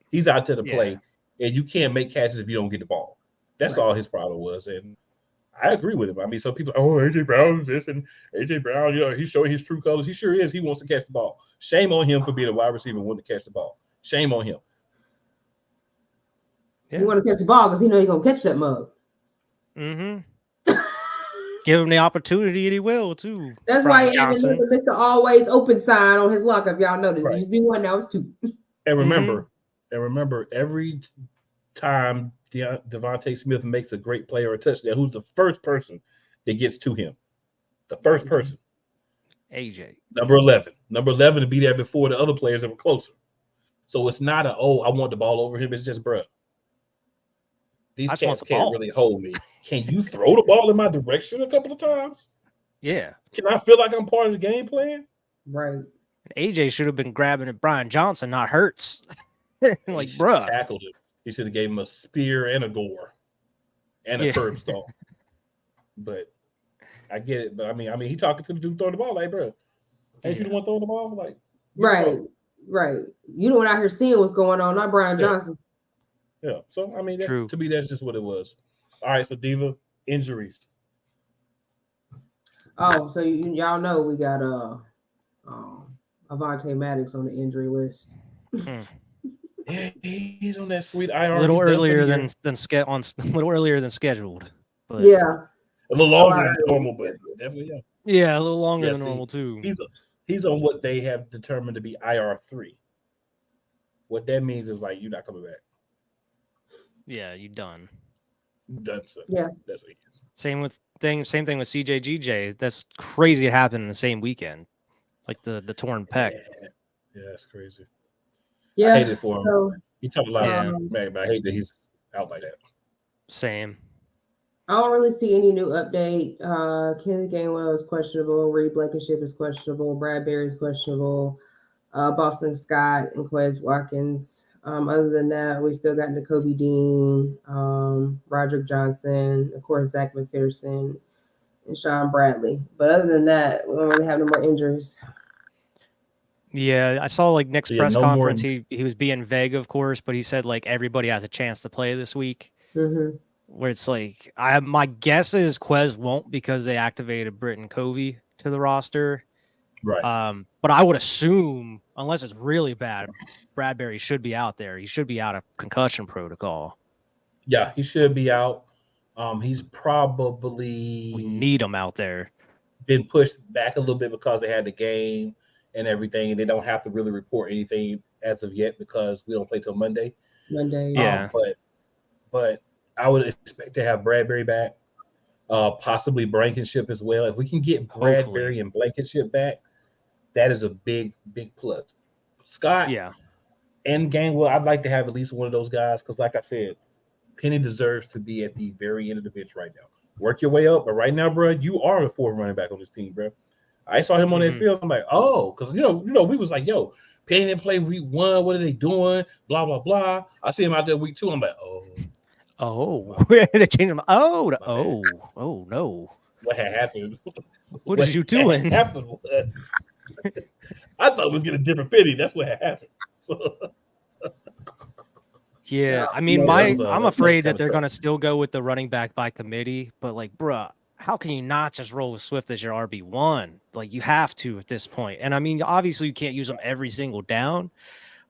he's out there to play, and you can't make catches if you don't get the ball. That's all his problem was, and I agree with him. I mean, some people, AJ Brown is this, and AJ Brown, he's showing his true colors. He sure is. He wants to catch the ball. Shame on him for being a wide receiver and wanting to catch the ball. Shame on him. Yeah. He want to catch the ball because he know he's gonna catch that mug. Give him the opportunity, and he will too. That's why he had the Mr. Always Open sign on his locker. If y'all noticed, it used to be 1, now it's 2. And remember, every time Devontae Smith makes a great play or a touchdown, who's the first person that gets to him? The first person. AJ. Number 11. Number 11 to be there before the other players that were closer. So it's not I want the ball over him. It's just, bruh, these cats can't really hold me. Can you throw the ball in my direction a couple of times? Yeah. Can I feel like I'm part of the game plan? Right. AJ should have been grabbing at Brian Johnson, not Hurts. Like, bruh. Tackled him. He should have gave him a spear and a gore and a curb stomp. But I get it. But I mean, he talking to the dude throwing the ball, like, bro, ain't you the one throwing the ball? Like, right. You the one out here seeing what's going on, not Brian Johnson. Yeah. So I mean, to me, that's just what it was. All right. So Diva, injuries. Oh, so y'all know we got Avonte Maddox on the injury list. Yeah, he's on that sweet IR. A little earlier than scheduled. But yeah. A little longer than normal, but definitely yeah, a little longer than normal too. He's on what they have determined to be IR3. What that means is like you're not coming back. Yeah, you done. Done, so yeah. That's what he is. Same thing with CJGJ. That's crazy. It happened in the same weekend, like the torn pec. Yeah, that's crazy. Yeah, I hate it for him. So, he talked a lot of smack, but I hate that he's out like that. Same. I don't really see any new update. Kenny Gainwell is questionable. Reed Blankenship is questionable. Bradbury is questionable. Boston Scott and Quez Watkins. Other than that, we still got N'Kobe Dean, Roderick Johnson, of course, Zach McPherson, and Sean Bradley. But other than that, we don't really have no more injuries. Yeah, I saw like Nick's So, yeah, press no more- conference. He was being vague, of course, but he said like everybody has a chance to play this week. Mm-hmm. Where it's like my guess is Quez won't because they activated Britton Covey to the roster. Right. But I would assume, unless it's really bad, Bradbury should be out there. He should be out of concussion protocol. Yeah, he should be out. He's probably We need him out there. been pushed back a little bit because they had the game and everything, and they don't have to really report anything as of yet because we don't play till Monday. Yeah. But I would expect to have Bradbury back, possibly Blankenship as well. If we can get Bradbury and Blankenship back, that is a big plus. Scott, and Gainwell, I'd like to have at least one of those guys because, like I said, Penny deserves to be at the very end of the bench right now. Work your way up, but right now, bro, you are the fourth running back on this team, bro. I saw him on that field. I'm like, oh, because you know, we was like, yo, Penny didn't play week 1. What are they doing? Blah blah blah. I see him out there week 2. I'm like, they changed him. Oh no. What had happened? What did you doing? What happened was I thought it was getting a different Penny. That's what had happened. So. Yeah, I mean, I'm afraid that they're going to still go with the running back by committee, but like, bruh, how can you not just roll with Swift as your RB1? Like, you have to at this point. And I mean, obviously, you can't use him every single down,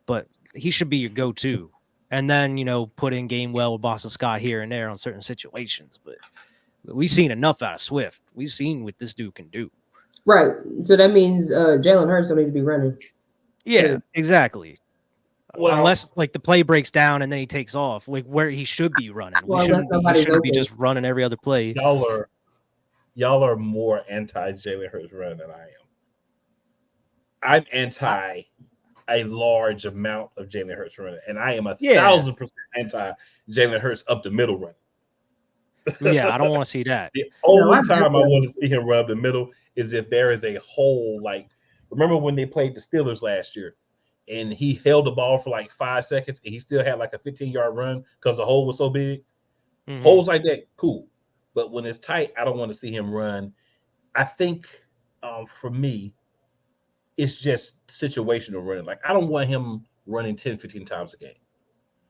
but he should be your go-to. And then, put in Gainwell with Boston Scott here and there on certain situations. But we've seen enough out of Swift. We've seen what this dude can do. Right. So that means Jalen Hurts don't need to be running. Yeah, exactly. Well, unless like the play breaks down and then he takes off, like where he should be running. Well, he shouldn't be just running every other play. Y'all are more anti Jalen Hurts running than I am. I'm anti a large amount of Jalen Hurts running, and I am 1,000% anti Jalen Hurts up the middle running. Yeah, I don't want to see that. The only time I want to see him run up the middle is if there is a hole. Like, remember when they played the Steelers last year? And he held the ball for like 5 seconds, and he still had like a 15-yard run because the hole was so big. Mm-hmm. Holes like that, cool. But when it's tight, I don't want to see him run. I think for me, it's just situational running. Like, I don't want him running 10, 15 times a game.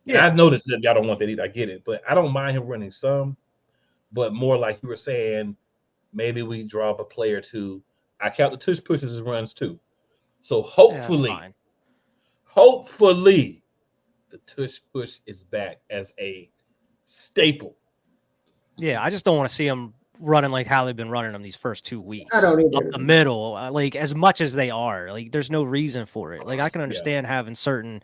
Yeah, I've noticed that y'all don't want that either. I get it. But I don't mind him running some. But more like you were saying, maybe we draw up a play or two. I count the tush pushes as runs too. So hopefully the tush push is back as a staple. Yeah, I just don't want to see them running like how they've been running them these first 2 weeks. I don't either. Up the middle, like as much as they are. Like there's no reason for it. Like I can understand having certain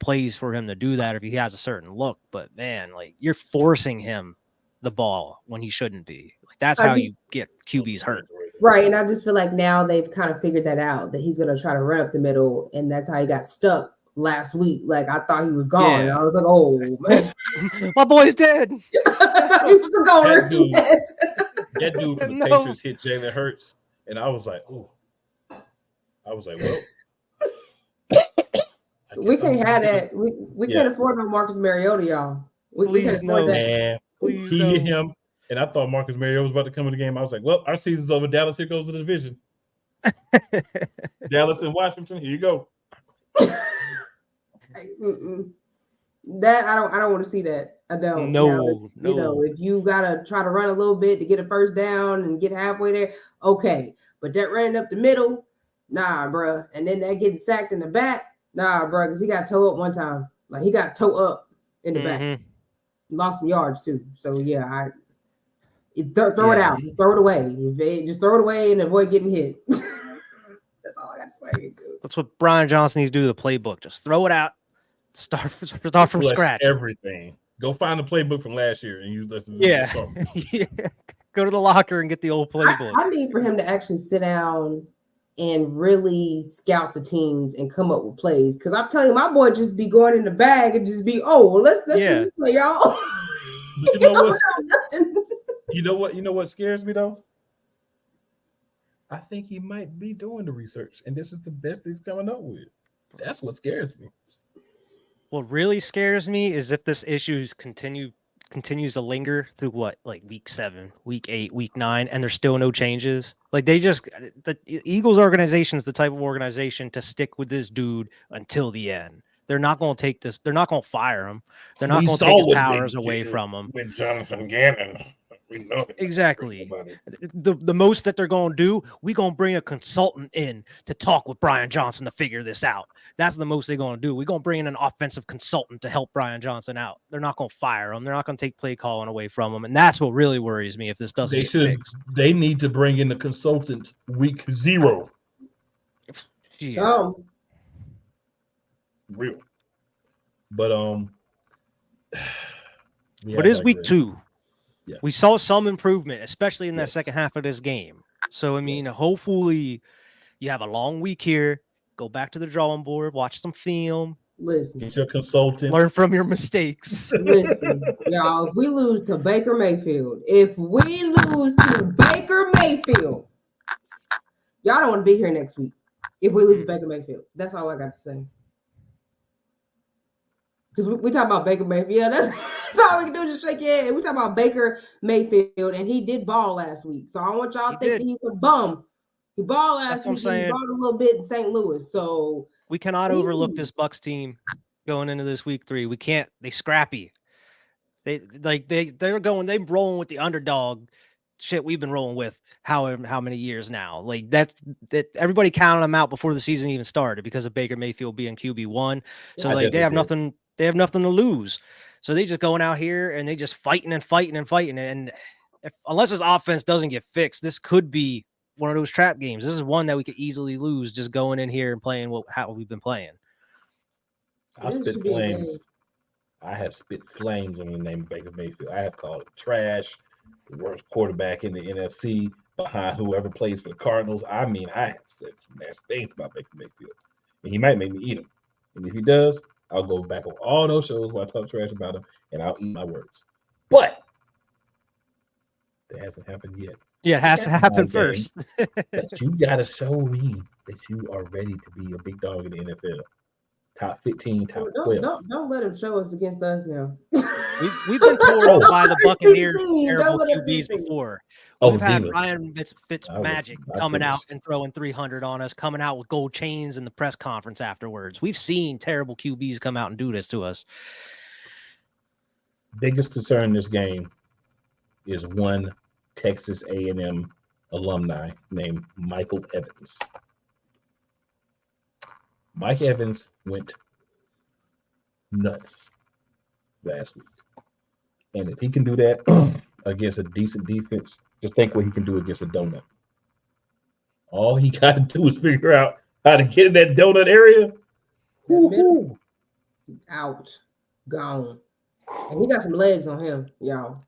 plays for him to do that if he has a certain look, but man, like you're forcing him the ball when he shouldn't be. Like that's how you get QBs hurt. Right, and I just feel like now they've kind of figured that out, that he's going to try to run up the middle, and that's how he got stuck last week. Like, I thought he was gone. Yeah. I was like, oh, man. My boy's dead. I thought he was a goner. That dude from the Patriots hit Jalen Hurts, and I was like, oh. I was like, well. We can't have that. We can't afford no Marcus Mariota, y'all. We can't afford that. Man. He hit him. And I thought Marcus Mariota was about to come in the game. I was like, well, our season's over. Dallas, here goes the division. Dallas and Washington, here you go. That I don't want to see that. I don't. No. If you gotta try to run a little bit to get a first down and get halfway there, okay. But that running up the middle, nah, bro. And then that getting sacked in the back, nah, bro, because he got toe up one time. Like he got toe up in the back. Lost some yards too. So yeah, throw it out. Just throw it away. Just throw it away and avoid getting hit. That's all I got to say. That's what Brian Johnson needs to do to the playbook. Just throw it out. Start from scratch. Everything. Go find the playbook from last year and use this. Yeah. Go to the locker and get the old playbook. I need for him to actually sit down and really scout the teams and come up with plays. Because I'm telling you, my boy just be going in the bag and just be, let's play, y'all. You know what? You know what scares me though? I think he might be doing the research, and this is the best he's coming up with. That's what scares me. What really scares me is if this issues continue continues to linger through what, like week 7, week 8, week 9, and there's still no changes. Like the Eagles organization is the type of organization to stick with this dude until the end. They're not going to take this. They're not going to fire him. They're not going to take his powers away from him. With Jonathan Gannon. We know Exactly. The most that they're going to do, we going to bring a consultant in to talk with Brian Johnson to figure this out. That's the most they're going to do. We're going to bring in an offensive consultant to help Brian Johnson out. They're not going to fire him. They're not going to take play calling away from him. And that's what really worries me if this doesn't get fixed. They need to bring in the consultant week 0. Yeah. Real. But But it's week 2. Yeah. We saw some improvement, especially in that second half of this game. So, I mean, hopefully you have a long week here. Go back to the drawing board, watch some film. Listen. Get your consultant. Learn from your mistakes. Listen, y'all, if we lose to Baker Mayfield, y'all don't want to be here next week. If we lose to Baker Mayfield. That's all I got to say. Because we talk about Baker Mayfield. Yeah, that's all we can do is just shake your head. We talk about Baker Mayfield, and he did ball last week. So I don't want y'all to think that he's a bum. He balled last week. He balled a little bit in St. Louis. So we cannot overlook this Bucs team going into this week 3. We can't. They scrappy. They're rolling with the underdog shit we've been rolling with how many years now. Like that everybody counted them out before the season even started because of Baker Mayfield being QB1. So they have nothing to lose. So they just going out here and they just fighting. And unless his offense doesn't get fixed, this could be one of those trap games. This is one that we could easily lose just going in here and playing how we've been playing. I spit flames. I have spit flames on the name of Baker Mayfield. I have called it trash, the worst quarterback in the NFC behind whoever plays for the Cardinals. I mean, I have said some nasty things about Baker Mayfield, and he might make me eat him. And if he does, I'll go back on all those shows where I talk trash about him, and I'll eat my words. But that hasn't happened yet. Yeah, it has to happen first. But you got to show me that you are ready to be a big dog in the NFL. Top 15, top 12. Don't let him show us against us now. We've been torn up by the Buccaneers terrible QBs before. We've had Ryan Fitzmagic coming out and throwing 300 on us, coming out with gold chains in the press conference afterwards. We've seen terrible QBs come out and do this to us. Biggest concern in this game is one Texas A&M alumni named Michael Evans. Mike Evans went nuts last week. And if he can do that against a decent defense, just think what he can do against a donut. All he got to do is figure out how to get in that donut area. Out. Gone. And he got some legs on him, y'all.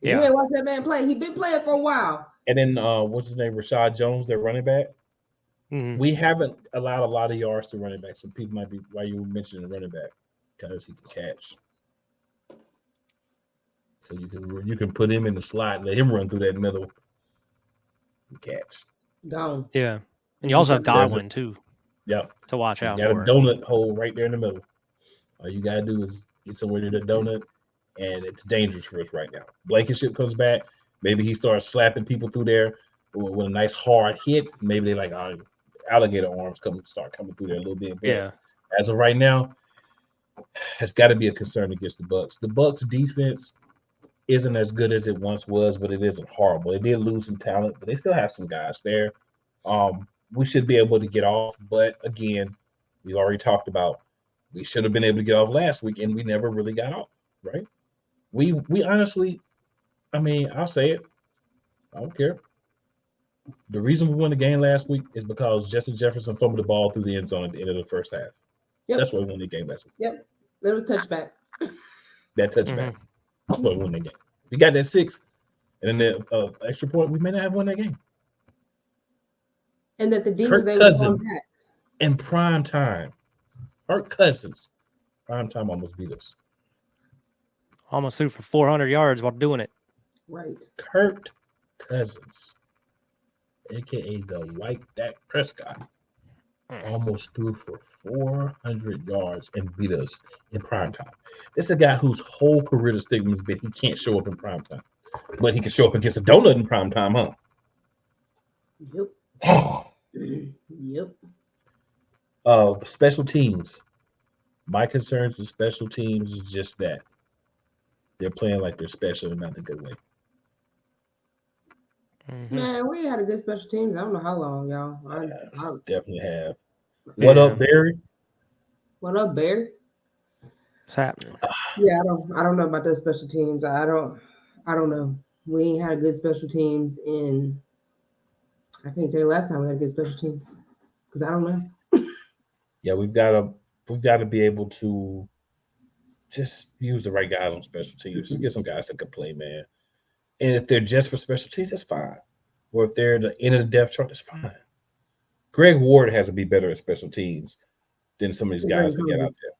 Yeah. You ain't watch that man play. He been playing for a while. And then what's his name? Rashad Jones, their running back. Mm-hmm. We haven't allowed a lot of yards to running back. Some people might be why you were mentioning running back because he can catch. So you can put him in the slot, let him run through that middle and catch. Gone. Yeah. And you also have Godwin too. Yeah. To watch out for. You got for. a donut hole right there in the middle. All you gotta do is get somewhere to the donut, and it's dangerous for us right now. Blankenship comes back. Maybe he starts slapping people through there with a nice hard hit. Maybe they like alligator arms start coming through there a little bit. But yeah. As of right now, it's got to be a concern against the Bucs. The Bucs defense isn't as good as it once was, but it isn't horrible. They did lose some talent, but they still have some guys there. We should be able to get off, but again, we already talked about we should have been able to get off last week, and we never really got off, right? We honestly, I mean, I'll say it. I don't care. The reason we won the game last week is because Justin Jefferson fumbled the ball through the end zone at the end of the first half. Yep. That's why we won the game last week. Yep. There was touchback. That touchback. That's why we won that game. We got that 6, and then the extra point, we may not have won that game. And that the D was able to come back. In prime time. Kirk Cousins. Prime time almost beat us. Almost threw for 400 yards while doing it. Right. Kirk Cousins, a.k.a. the White Dak Prescott. almost threw for 400 yards and beat us in prime time. It's a guy whose whole career the stigma has been he can't show up in prime time, but he can show up against a donut in prime time, huh? Yep. Yep. Special teams. My concerns with special teams is just that they're playing like they're special, not in a good way. Man, we had a good special teams. I don't know how long, y'all. I Definitely have. What up, Barry? What up, Barry? What's happening? Yeah, I don't know about those special teams. I don't know. We ain't had good special teams in. I can't tell you last time we had good special teams because I don't know. Yeah, we've got to be able to just use the right guys on special teams. Just get some guys that can play, man. And if they're just for special teams, that's fine. Or if they're the end of the depth chart, that's fine. Greg Ward has to be better at special teams than some of these guys we get out there.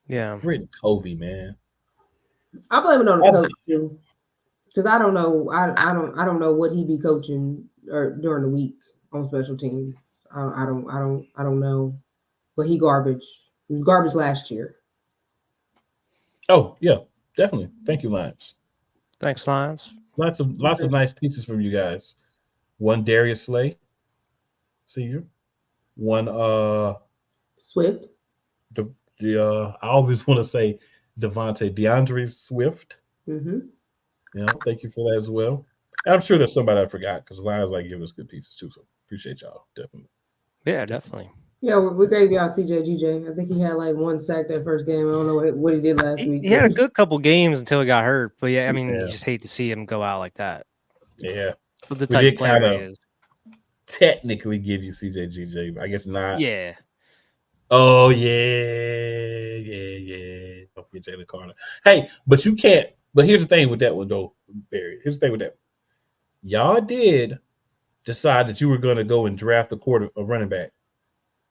Yeah. Britton Covey, man. I blame it on the coach too, because I don't know. I don't know what he be coaching or during the week on special teams. I don't know. But he garbage. He was garbage last year. Oh yeah, definitely. Thank you, Lions. Thanks, Lions. Lots of nice pieces from you guys. One Darius Slay, senior. One Swift. I always want to say DeAndre Swift. Mm-hmm. Yeah, thank you for that as well. And I'm sure there's somebody I forgot because Lions like give us good pieces too. So appreciate y'all definitely. Yeah, definitely. Yeah, we gave y'all CJ. I think he had like one sack that first game. I don't know what he did last week. He had a good couple games until he got hurt. But yeah, I mean, Yeah. you just hate to see him go out like that. Yeah. But the type of player he is. Technically give you CJ, but I guess not. Yeah. Oh yeah. Don't forget Jalen Carter. Hey, but you can't. But here's the thing with that one though, Barry. Here's the thing with that. Y'all did decide that you were going to go and draft a running back,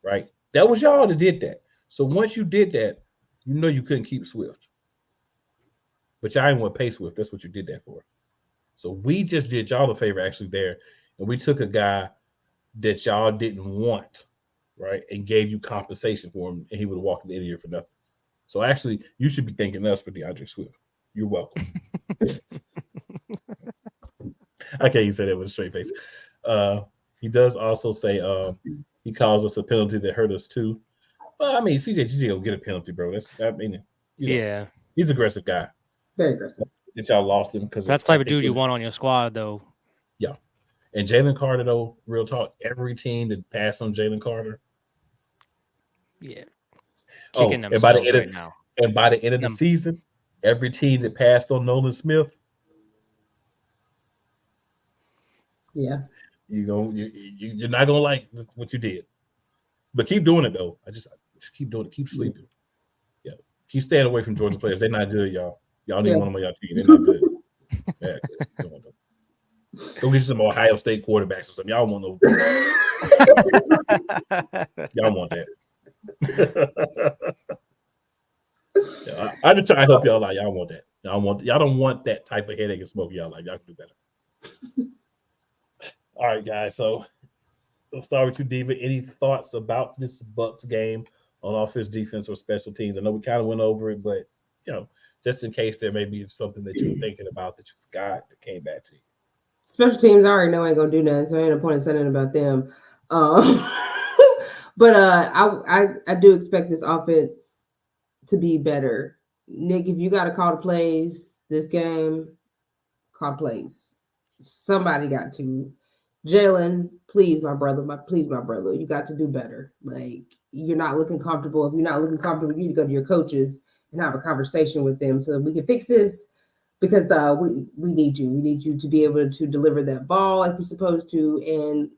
right? That was y'all that did that. So once you did that, you know you couldn't keep Swift. But y'all didn't want to pay Swift. That's what you did that for. So we just did y'all a favor actually there, and we took a guy that y'all didn't want, right, and gave you compensation for him, and he would have walked in the year for nothing. So actually, you should be thanking us for DeAndre Swift. You're welcome. I can't even say that with a straight face. He does also say he calls us a penalty that hurt us too. Well, I mean, CJGG will get a penalty, bro. Yeah, he's an aggressive guy. Very aggressive. That y'all lost him because that's the type of dude you want on your squad, though. Yeah. And Jalen Carter, though, real talk, every team that passed on Jalen Carter. Yeah. Kicking themselves right now. And by the end of the season, every team that passed on Nolan Smith. Yeah. You're not gonna like what you did. But keep doing it though. I just keep doing it. Keep sleeping. Yeah. Keep staying away from Georgia players. They're not good, y'all. Y'all need one of them on y'all team. They're not good. Yeah, good. Go get some Ohio State quarterbacks or something. Y'all want those. Y'all want that. Yeah, I just try to help y'all out. Y'all want that. Y'all don't want that type of headache and smoke. Y'all like y'all can do better. All right, guys. So we'll start with you, Diva. Any thoughts about this Bucks game on offense, defense, or special teams? I know we kind of went over it, but just in case there may be something that you were thinking about that you forgot that came back to you. Special teams, I already know ain't gonna do nothing, so ain't no point in saying about them. But I do expect this offense to be better. Nick, if you got to call the plays this game, call plays. Somebody got to. Jalen, please, my brother, you got to do better. Like, you're not looking comfortable. If you're not looking comfortable, you need to go to your coaches and have a conversation with them so that we can fix this. Because we need you. We need you to be able to deliver that ball like you're supposed to, and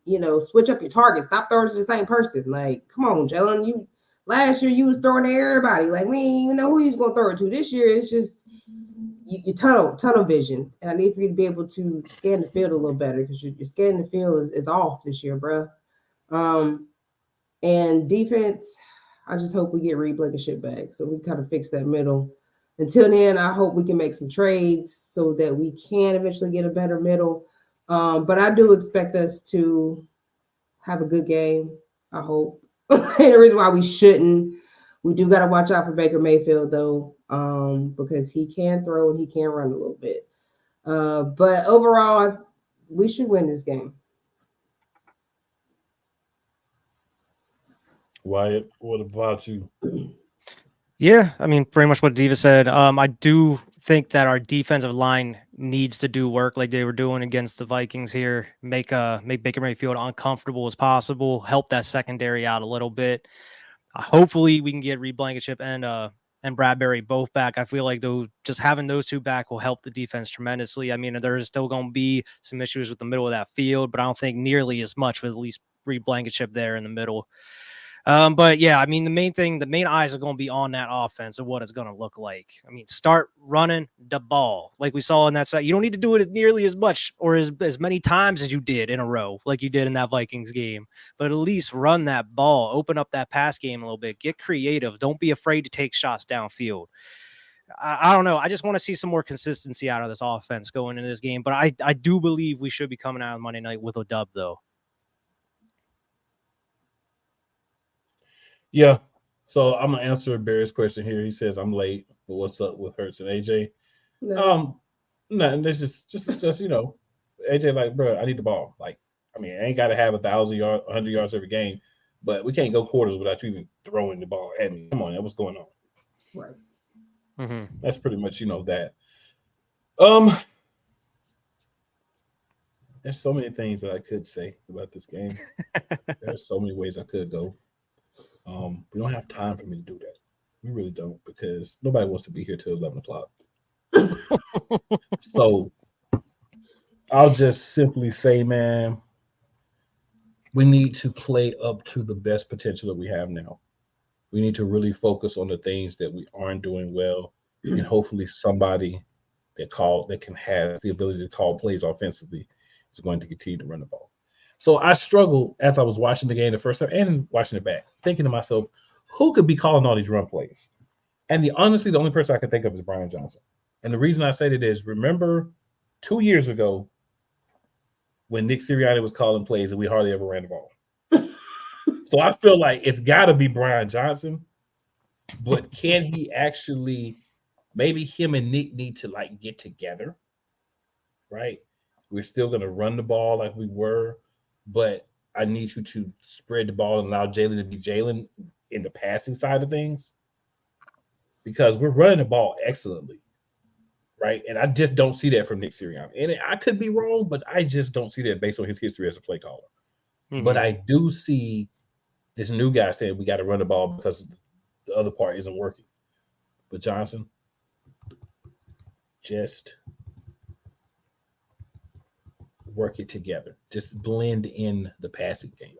switch up your target. Stop throwing to the same person. Like, come on, Jalen. Last year you was throwing to everybody. Like, we didn't even know who you was gonna throw it to. This year it's just you tunnel vision. And I need for you to be able to scan the field a little better because your scanning the field is off this year, bro. And defense, I just hope we get Reed Blankenship back so we kind of fix that middle. Until then, I hope we can make some trades so that we can eventually get a better middle. But I do expect us to have a good game. I hope. And the reason why we shouldn't, we do got to watch out for Baker Mayfield though, because he can throw and he can run a little bit. But overall, we should win this game. Wyatt, what about you? Yeah, I mean, pretty much what Diva said. I do think that our defensive line needs to do work like they were doing against the Vikings here. Make Baker Mayfield uncomfortable as possible. Help that secondary out a little bit. Hopefully, we can get Reed Blankenship and Bradbury both back. I feel like just having those two back will help the defense tremendously. I mean, there's still going to be some issues with the middle of that field, but I don't think nearly as much with at least Reed Blankenship there in the middle. But yeah, I mean, the main eyes are going to be on that offense and what it's going to look like. I mean, start running the ball like we saw in that side. You don't need to do it nearly as much or as many times as you did in a row, like you did in that Vikings game, but at least run that ball, open up that pass game a little bit, get creative. Don't be afraid to take shots downfield. I don't know. I just want to see some more consistency out of this offense going into this game, but I do believe we should be coming out on Monday night with a dub though. Yeah. So I'm gonna answer Barry's question here. He says I'm late, but what's up with Hurts and AJ? No. Nothing. There's just AJ like, bro, I need the ball. Like, I mean, I ain't got to have 1,000 yards, 100 yards every game, but we can't go quarters without you even throwing the ball at me. Come on, what's going on? Right. Mm-hmm. That's pretty much that. There's so many things that I could say about this game. There's so many ways I could go. We don't have time for me to do that. We really don't, because nobody wants to be here till 11 o'clock. So I'll just simply say, man, we need to play up to the best potential that we have now. We need to really focus on the things that we aren't doing well, and hopefully somebody that can have the ability to call plays offensively is going to continue to run the ball. So I struggled as I was watching the game the first time and watching it back, thinking to myself, who could be calling all these run plays? And honestly, the only person I can think of is Brian Johnson. And the reason I say that is, remember 2 years ago when Nick Sirianni was calling plays and we hardly ever ran the ball. So I feel like it's got to be Brian Johnson. But can he actually, maybe him and Nick need to get together, right? We're still going to run the ball like we were, but I need you to spread the ball and allow Jalen to be Jalen in the passing side of things, because we're running the ball excellently, right? And I just don't see that from Nick Sirianni. And I could be wrong, but I just don't see that based on his history as a play caller. Mm-hmm. But I do see this new guy saying we got to run the ball because the other part isn't working. But Johnson, just work it together. Just blend in the passing game.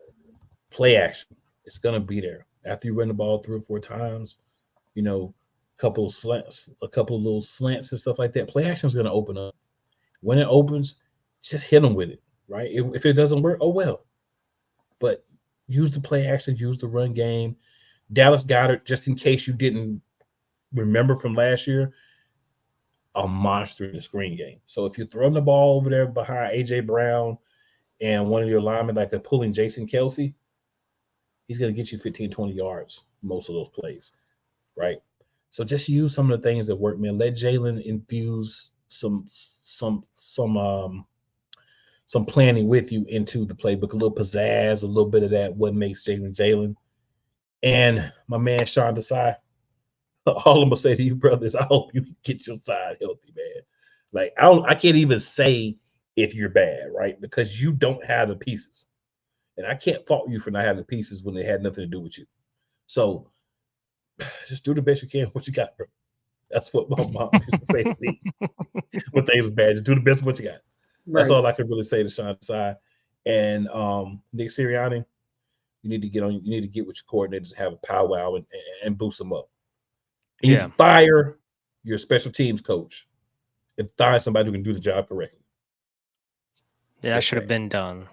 Play action. It's going to be there. After you run the ball 3 or 4 times, a couple of slants, a couple of little slants and stuff like that, play action is going to open up. When it opens, just hit them with it, right? If it doesn't work, oh well. But use the play action, use the run game. Dallas Goedert, just in case you didn't remember from last year, a monster in the screen game. So if you're throwing the ball over there behind A.J. Brown and one of your linemen, like a pulling Jason Kelsey, he's going to get you 15, 20 yards most of those plays, right? So just use some of the things that work, man. Let Jalen infuse some planning with you into the playbook, a little pizzazz, a little bit of that, what makes Jalen. And my man, Sean Desai, all I'm going to say to you, brothers, I hope you get your side healthy, man. Like, I can't even say if you're bad, right? Because you don't have the pieces. And I can't fault you for not having the pieces when they had nothing to do with you. So just do the best you can with what you got, bro. That's what my mom used to say to me when things are bad. Just do the best of what you got. Right. That's all I can really say to Sean Desai. And Nick Sirianni, you need to get with your coordinators and have a powwow and boost them up. And you can fire your special teams coach and find somebody who can do the job correctly. Yeah, that should have been done.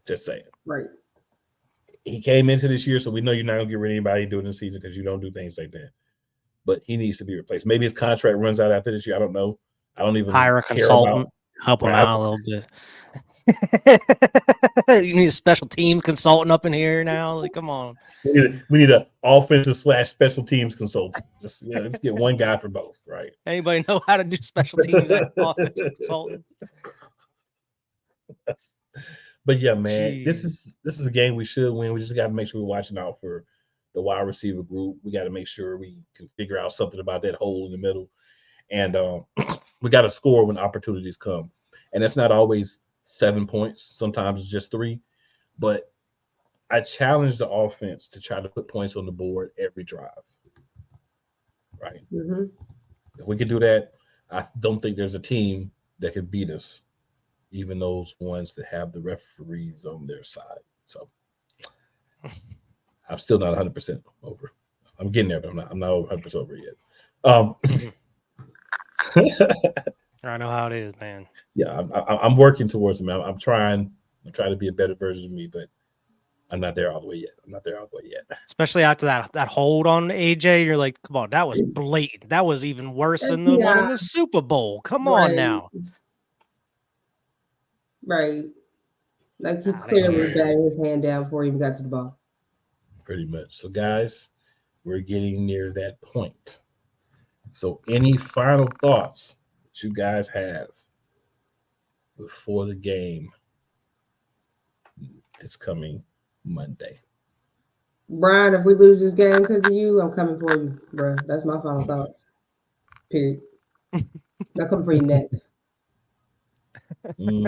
Just saying. Right. He came into this year, so we know you're not going to get rid of anybody during the season because you don't do things like that. But he needs to be replaced. Maybe his contract runs out after this year. I don't know. I don't even hire a consultant. Help them Right. out a little bit. You need a special team consultant up in here now. Like, come on. We need an offensive / special teams consultant. Just let's get one guy for both, right? Anybody know how to do special teams and offensive consultant? But yeah, man, this Jeez. is a game we should win. We just got to make sure we're watching out for the wide receiver group. We got to make sure we can figure out something about that hole in the middle, and we got to score when opportunities come. And it's not always 7 points. Sometimes it's just 3. But I challenge the offense to try to put points on the board every drive. Right? Mm-hmm. If we can do that, I don't think there's a team that can beat us, even those ones that have the referees on their side. So I'm still not 100% over. I'm getting there, but I'm not over 100% over yet. I know how it is, man. Yeah, I'm working towards it, man. I'm trying to be a better version of me, but I'm not there all the way yet. Especially after that hold on AJ, you're like, come on, that was blatant. That was even worse than the one in the Super Bowl. Come on now. Right. Like he clearly batted his hand down before he even got to the ball. Pretty much. So, guys, we're getting near that point. So, any final thoughts that you guys have before the game this coming Monday? Brian, if we lose this game because of you, I'm coming for you, bro. That's my final thought. Period. I'm coming for your neck. You're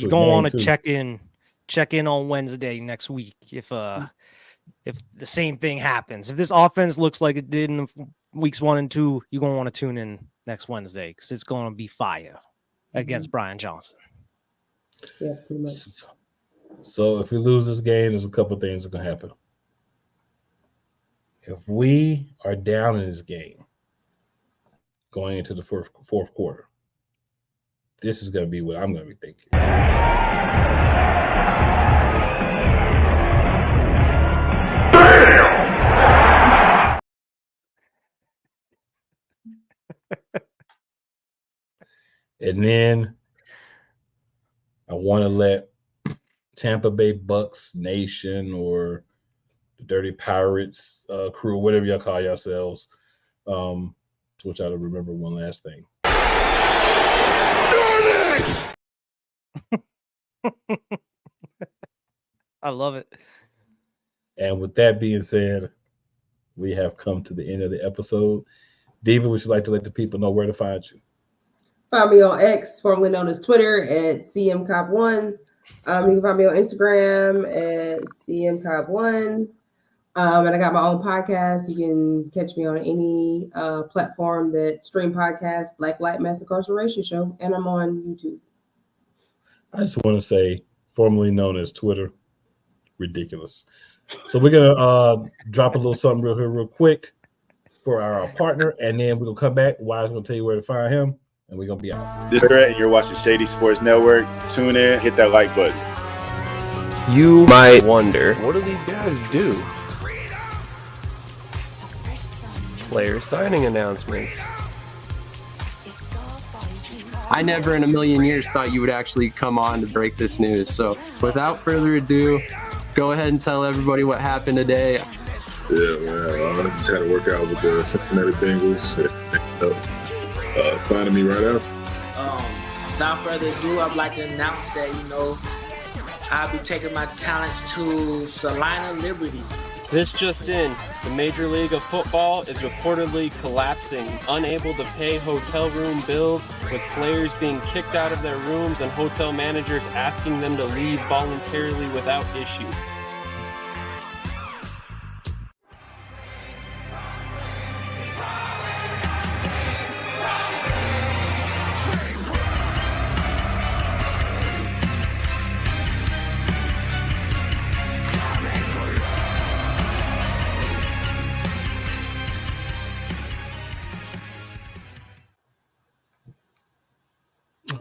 gonna want to check in on Wednesday next week if the same thing happens. If this offense looks like it did in weeks 1 and 2, you're gonna want to tune in next Wednesday because it's gonna be fire against Brian Johnson. Yeah, pretty much. So if we lose this game, there's a couple of things that can happen. If we are down in this game going into the fourth quarter, this is going to be what I'm going to be thinking. And then I want to let Tampa Bay Bucks Nation or the Dirty Pirates crew, whatever y'all call yourselves, switch out to remember one last thing. I love it. And with that being said, we have come to the end of the episode. Diva, would you like to let the people know where to find you? Find me on X, formerly known as Twitter, at CMCop1. You can find me on Instagram at CMCop1. And I got my own podcast. You can catch me on any platform that stream podcasts, Black Light Mass Incarceration Show, and I'm on YouTube. I just want to say, formerly known as Twitter, ridiculous. So we're gonna drop a little something real quick for our partner, and then we're gonna come back. Wise gonna tell you where to find him, and we're gonna be out. This is Brett, and you're watching Shady Sports Network. Tune in, hit that like button. You might wonder, what do these guys do? Player signing announcements. I never in a million years thought you would actually come on to break this news. So without further ado, go ahead and tell everybody what happened today. Yeah, man. I just had to work out with the Cincinnati Bengals. Finding me right out. Without further ado, I'd like to announce that, I'll be taking my talents to Salina Liberty. This just in, the Major League of Football is reportedly collapsing, unable to pay hotel room bills, with players being kicked out of their rooms and hotel managers asking them to leave voluntarily without issue.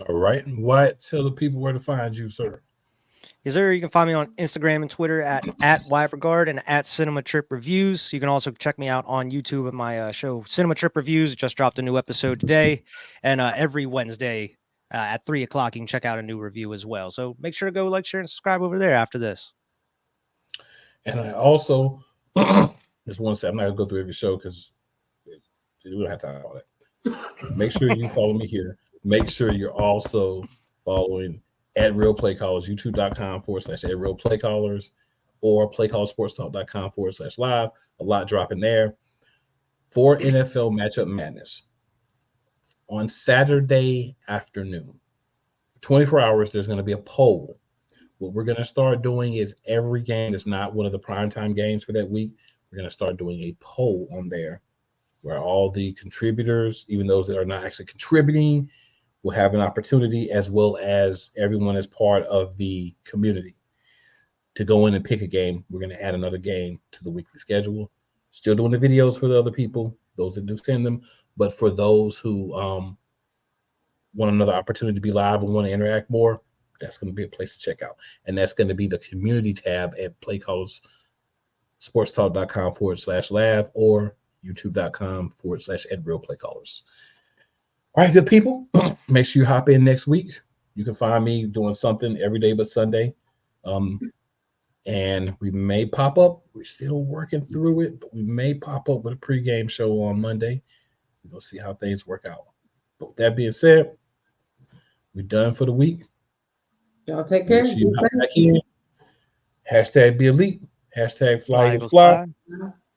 All right. Wyatt, tell the people where to find you, sir. Yes, sir. You can find me on Instagram and Twitter at Wyatt Regard and at Cinema Trip Reviews. You can also check me out on YouTube at my show Cinema Trip Reviews. Just dropped a new episode today. And every Wednesday, at 3 o'clock. You can check out a new review as well. So make sure to go like, share, and subscribe over there after this. And I also just want to say, I'm not going to go through every show because we don't have time for all that. Make sure you follow me here. Make sure you're also following at Real Play Callers, youtube.com/@RealPlayCallers or playcallersportstalk.com/live. A lot dropping there. For NFL Matchup Madness on Saturday afternoon, for 24 hours, there's going to be a poll. What we're going to start doing is every game is not one of the primetime games for that week. We're going to start doing a poll on there where all the contributors, even those that are not actually contributing, will have an opportunity, as well as everyone as part of the community, to go in and pick a game. We're going to add another game to the weekly schedule. Still doing the videos for the other people, those that do send them. But for those who want another opportunity to be live and want to interact more, that's going to be a place to check out. And that's going to be the community tab at playcallersportstalk.com/live or youtube.com/@realplaycallers. All right, good people. Make sure you hop in next week. You can find me doing something every day but Sunday. And we may pop up. We're still working through it, but we may pop up with a pregame show on Monday. We're going to see how things work out. But with that being said, we're done for the week. Y'all take care. Make sure you hop back in. #be elite. #fly Eagles fly.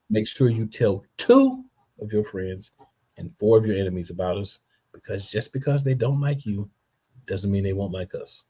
Make sure you tell 2 of your friends and 4 of your enemies about us, because just because they don't like you doesn't mean they won't like us.